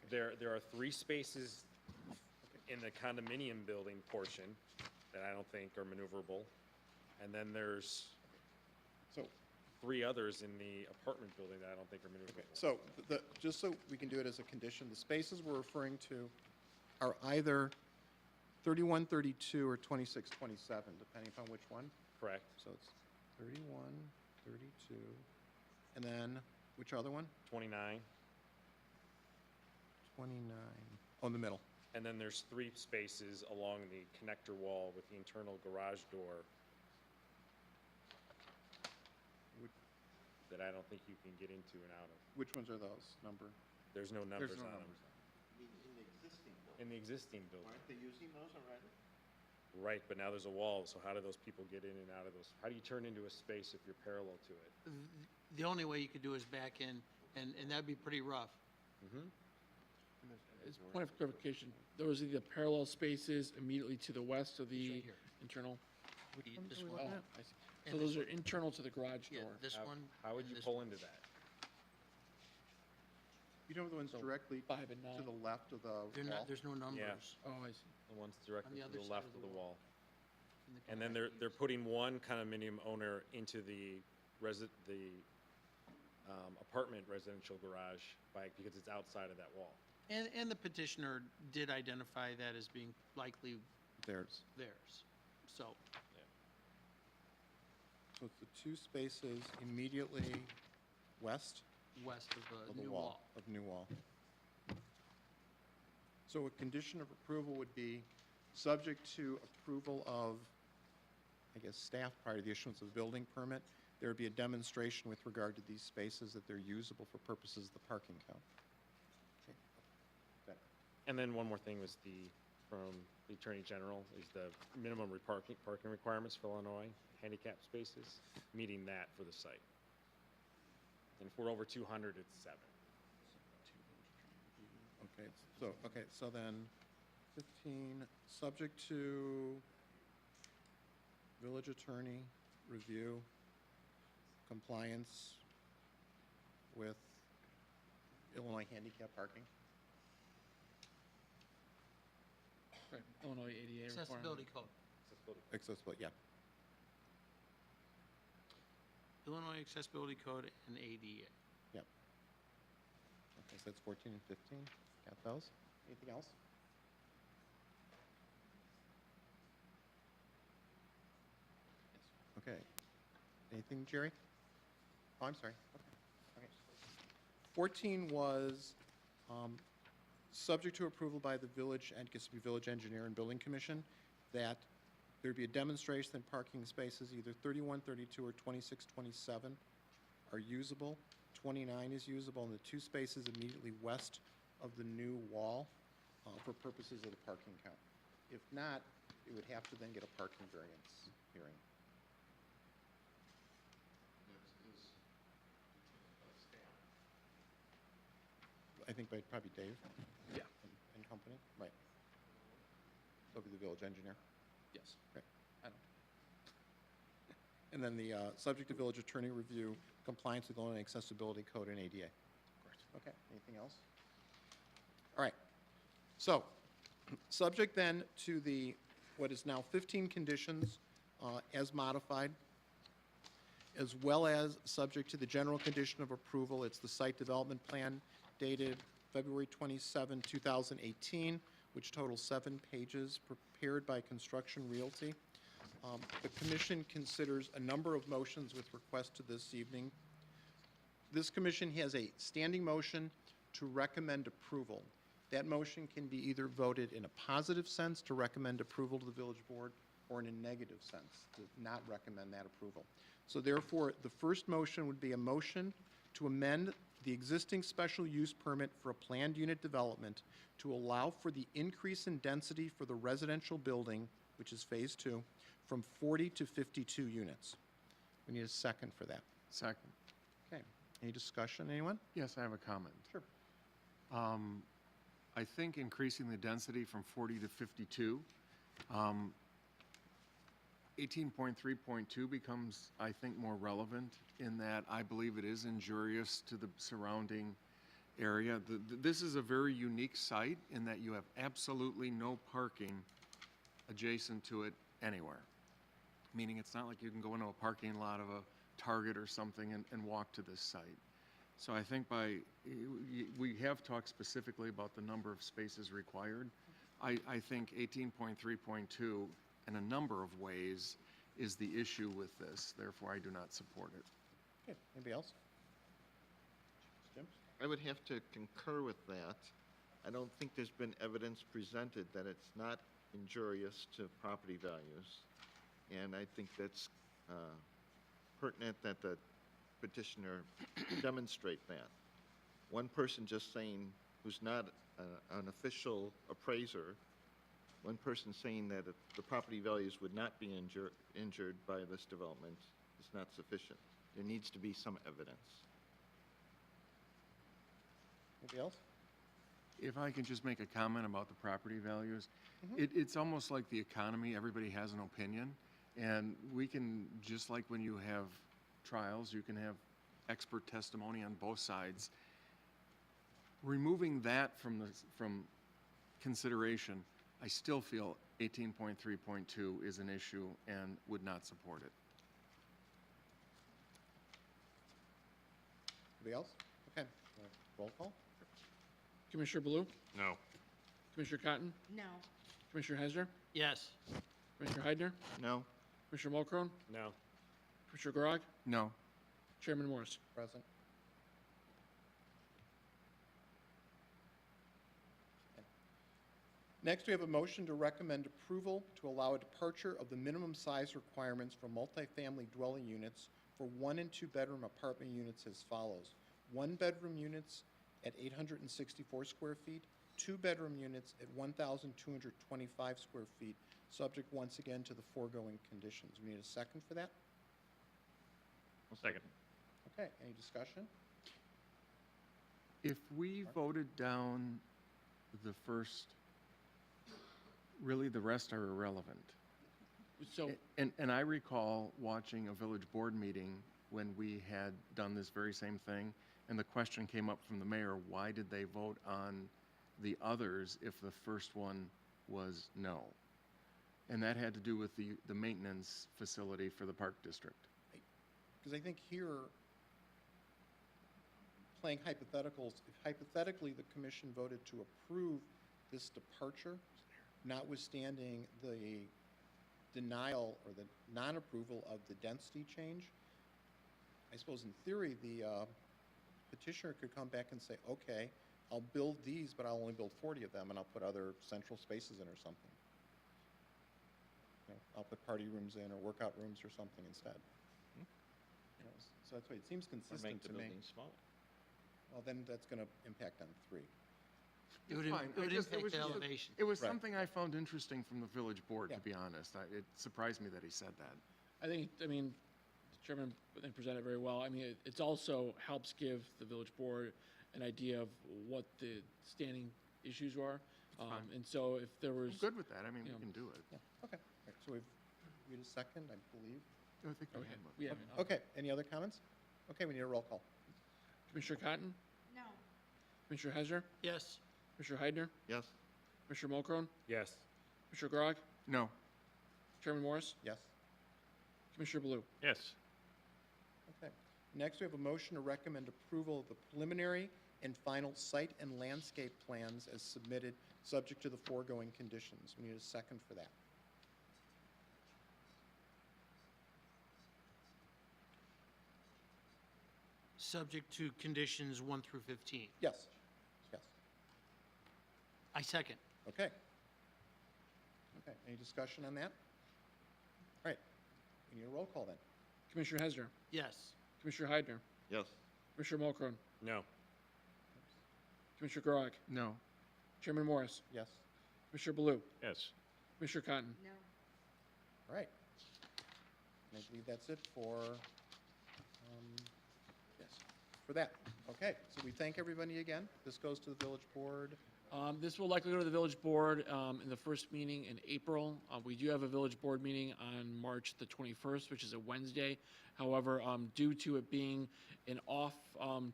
There are 3 spaces in the condominium building portion that I don't think are maneuverable. And then there's so 3 others in the apartment building that I don't think are maneuverable. So, just so we can do it as a condition, the spaces we're referring to are either 31, 32, or 26, 27, depending upon which one. Correct. So it's 31, 32, and then, which other one? 29. 29. Oh, in the middle. And then there's 3 spaces along the connector wall with the internal garage door that I don't think you can get into and out of. Which ones are those, number? There's no numbers no on them. numbers. In the existing building, In the existing building. aren't they using those already? Right, but now there's a wall, so how do those people get in and out of those? How do you turn into a space if you're parallel to it? The only way you could do is back in, and that'd be pretty rough. As a point of clarification, those are the parallel spaces immediately to the west of the internal. This Oh, one, I see. So those are internal to the garage yeah, door. this one. How would and you this pull one. into that? You know the ones directly 5 and to 9. the left of the They're wall? not, there's no numbers. Oh, I see. The ones directly On to the the other left side of of the the wall. in the And then they're putting one condominium owner into the apartment residential garage because it's outside of that wall. And the petitioner did identify that as being likely Theirs. theirs. So, So it's the 2 spaces immediately west west of of the the new wall, wall. of new wall. So a condition of approval would be subject to approval of, I guess, staff prior to the issuance of the building permit. There would be a demonstration with regard to these spaces that they're usable for purposes of the parking count. Okay. Got it. And then one more thing was from the Attorney General, is the minimum parking requirements for Illinois handicap spaces, meeting that for the site. And if we're over 200, it's 7. Okay, so then 15, subject to village attorney review, compliance with Illinois handicap parking. Right, Illinois ADA requirement. Accessibility code. Accessibility, yeah. Illinois Accessibility Code and ADA. Yep. Okay, so that's 14 and 15. Got those? Anything else? Okay. Anything, Jerry? Oh, I'm sorry. Okay. 14 was subject to approval by the village, and gets to be village engineer and building commission, that there'd be a demonstration that parking spaces, either 31, 32, or 26, 27 are usable. 29 is usable, and the 2 spaces immediately west of the new wall for purposes of the parking count. If not, it would have to then get a parking variance hearing. I think by probably Dave. Yeah. And company, right. That'll be the village engineer. Yes. Okay. I don't. And then the subject to village attorney review compliance with Illinois Accessibility Code and ADA. Correct. Okay, anything else? All right. So, subject then to the, what is now 15 conditions as modified, as well as subject to the general condition of approval. It's the site development plan dated February 27, 2018, which totals 7 pages, prepared by Construction Realty. The commission considers a number of motions with request to this evening. This commission has a standing motion to recommend approval. That motion can be either voted in a positive sense to recommend approval to the village board, or in a negative sense to not recommend that approval. So therefore, the first motion would be a motion to amend the existing special use permit for a planned unit development to allow for the increase in density for the residential building, which is phase 2, from 40 to 52 units. We need a second for that. Second. Okay. Any discussion, anyone? Yes, I have a comment. Sure. I think increasing the density from 40 to 52, 18.3.2 becomes, I think, more relevant in that I believe it is injurious to the surrounding area. This is a very unique site in that you have absolutely no parking adjacent to it anywhere. Meaning it's not like you can go into a parking lot of a Target or something and walk to this site. So I think we have talked specifically about the number of spaces required. I think 18.3.2 in a number of ways is the issue with this. Therefore, I do not support it. Okay. Anybody else? Jim? I would have to concur with that. I don't think there's been evidence presented that it's not injurious to property values. And I think that's pertinent that the petitioner demonstrate that. One person just saying, who's not an official appraiser, one person saying that the property values would not be injured by this development is not sufficient. There needs to be some evidence. Anybody else? If I can just make a comment about the property values, it's almost like the economy, everybody has an opinion, and we can, just like when you have trials, you can have expert testimony on both sides. Removing that from consideration, I still feel 18.3.2 is an issue and would not support it. Anybody else? Okay. Roll call? Commissioner Baloo? No. Commissioner Cotton? No. Commissioner Hesner? Yes. Commissioner Heidner? No? Commissioner Mulcrone? No. Commissioner Grog? No. Chairman Morris? Present. Okay. Next, we have a motion to recommend approval to allow a departure of the minimum size requirements for multifamily dwelling units for 1 and 2 bedroom apartment units as follows. 1 bedroom units at 864 square feet, 2 bedroom units at 1,225 square feet, subject once again to the foregoing conditions. We need a second for that? Second. Okay, any discussion? If we voted down the first, really the rest are irrelevant. So, And I recall watching a village board meeting when we had done this very same thing, and the question came up from the mayor, why did they vote on the others if the first one was no? And that had to do with the maintenance facility for the park district. Because I think here, playing hypotheticals, if hypothetically the commission voted to approve this departure, notwithstanding the denial or the non-approval of the density change, I suppose in theory, the petitioner could come back and say, okay, I'll build these, but I'll only build 40 of them, and I'll put other central spaces in or something. You know, I'll put party rooms in or workout rooms or something instead. You know, so that's why it seems Or consistent make the to me. building smaller. Well, then that's going to impact on 3. It would, Fine. it would I just- impact was the just- elevation. It was Right. something I found interesting from the village board, Yeah. to be honest. It surprised me that he said that. I mean, the chairman, I think, presented very well. I mean, it's also helps give the village board an idea of what the standing issues are. And so if there was. I'm good with that. I mean, we Yeah. can do it. Yeah, okay. All right, so we need a second, I believe. I think we Okay, had one. yeah. Okay, any other comments? Okay, we need a roll call. Commissioner Cotton, No. Commissioner Hezzer, Yes, Commissioner Heidner, Yes? Commissioner Mulcrone, Yes. Commissioner Grog, No. Chairman Morris, Yes? Commissioner Blue. Yes. Okay. Next, we have a motion to recommend approval of the preliminary and final site and landscape plans as submitted, subject to the foregoing conditions. We need a second for that. subject to conditions 1 through 15. Yes? Yes. I second. Okay. Okay, any discussion on that? All right, we need a roll call then. Commissioner Hezzer, Yes, Commissioner Heidner, Yes? Commissioner Mulcrone, No. Commissioner Grog, No. Chairman Morris, Yes? Commissioner Blue, Yes. Commissioner Cotton. No. All right. And I believe that's it for, yes, for that. Okay, so we thank everybody again. This goes to the village board. This will likely go to the village board in the first meeting in April. We do have a village board meeting on March the 21st, which is a Wednesday. However, due to it being an off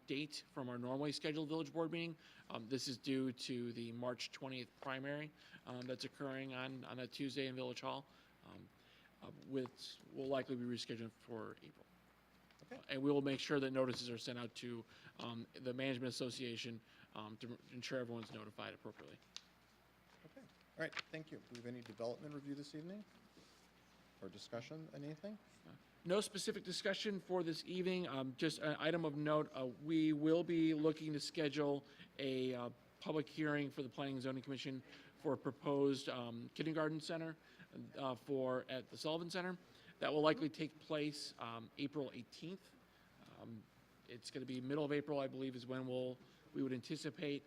date from our normally scheduled village board meeting, this is due to the March 20th primary that's occurring on that Tuesday in Village Hall, which will likely be rescheduled for April. Okay. And we will make sure that notices are sent out to the Management Association to ensure everyone's notified appropriately. Okay, all right, thank you. Do we have any development review this evening? Or discussion on anything? No specific discussion for this evening. Just an item of note, we will be looking to schedule a public hearing for the Planning and Zoning Commission for a proposed kindergarten center at the Sullivan Center. That will likely take place April 18th. It's going to be middle of April, I believe, is when we would anticipate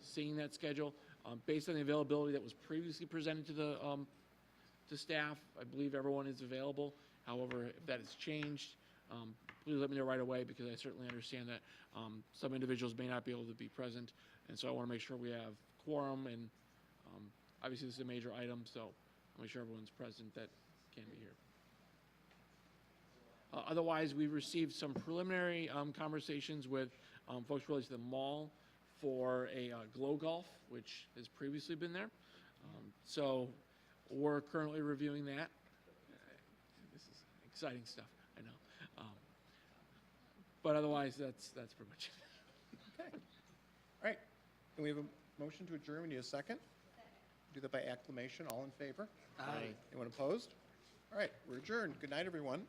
seeing that schedule. Based on the availability that was previously presented to staff, I believe everyone is available. However, if that has changed, please let me know right away, because I certainly understand that some individuals may not be able to be present. And so I want to make sure we have quorum, and obviously this is a major item, so I'll make sure everyone's present that can be here. Otherwise, we've received some preliminary conversations with folks related to the mall for a Glow Golf, which has previously been there. So we're currently reviewing that. This is exciting stuff, I know. But otherwise, that's pretty much it. Okay. All right, and we have a motion to adjourn. We need a second. Do that by acclamation. All in favor? Aye. Anyone opposed? All right, we're adjourned. Good night, everyone.